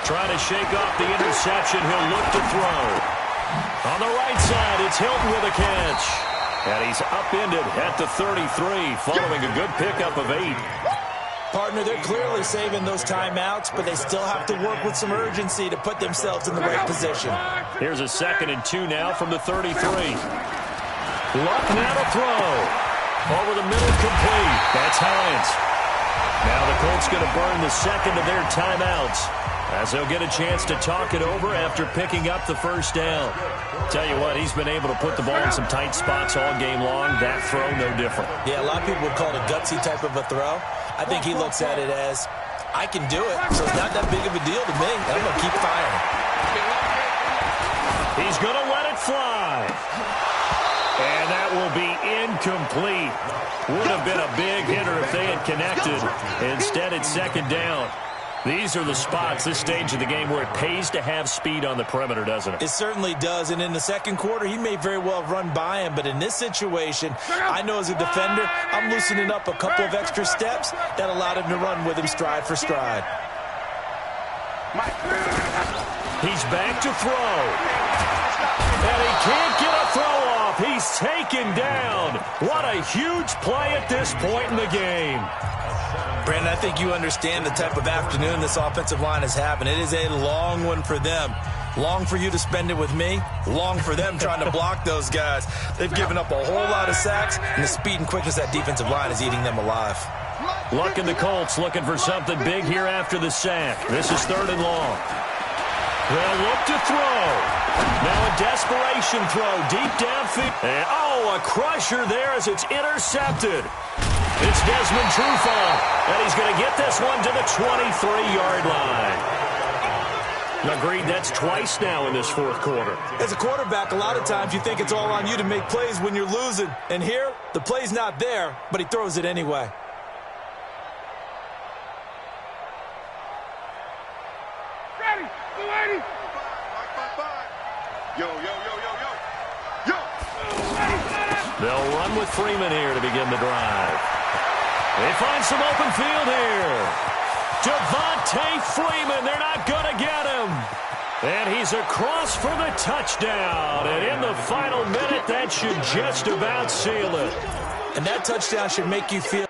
Trying to shake off the interception. He'll look to throw. On the right side, it's Hilton with a catch. And he's upended at the 33, following a good pickup of 8. Partner, they're clearly saving those timeouts, but they still have to work with some urgency to put themselves in the right position. Here's a 2nd and 2 now from the 33. Luck now to throw. Over the middle, complete. That's Hines. Now the Colts going to burn the 2nd of their timeouts as they'll get a chance to talk it over after picking up the first down. Tell you what, he's been able to put the ball in some tight spots all game long. That throw, no different. Yeah, a lot of people would call it a gutsy type of a throw. I think he looks at it as, I can do it, so it's not that big of a deal to me. I'm going to keep firing. He's going to let it fly. And that will be incomplete. Would have been a big hitter if they had connected. Instead, it's 2nd down. These are the spots, this stage of the game, where it pays to have speed on the perimeter, doesn't it? It certainly does. And in the 2nd quarter, he may very well run by him. But in this situation, I know as a defender, I'm loosening up a couple of extra steps that allowed him to run with him stride for stride. He's back to throw. And he can't get a throw off. He's taken down. What a huge play at this point in the game. Brandon, I think you understand the type of afternoon this offensive line is having. It is a long one for them. Long for you to spend it with me. Long for them trying to block those guys. They've given up a whole lot of sacks, and the speed and quickness of that defensive line is eating them alive. Luck and the Colts looking for something big here after the sack. This is 3rd and long. They'll look to throw. Now a desperation throw deep downfield. And, a crusher there as it's intercepted. It's Desmond Trufant, and he's going to get this one to the 23-yard line. Agreed, that's twice now in this 4th quarter. As a quarterback, a lot of times you think it's all on you to make plays when you're losing. And here, the play's not there, but he throws it anyway. Yo, yo, yo, yo, yo. Yo. They'll run with Freeman here to begin the drive. They find some open field here. Devontae Freeman, they're not going to get him. And he's across for the touchdown. And in the final minute, that should just about seal it. And that touchdown should make you feel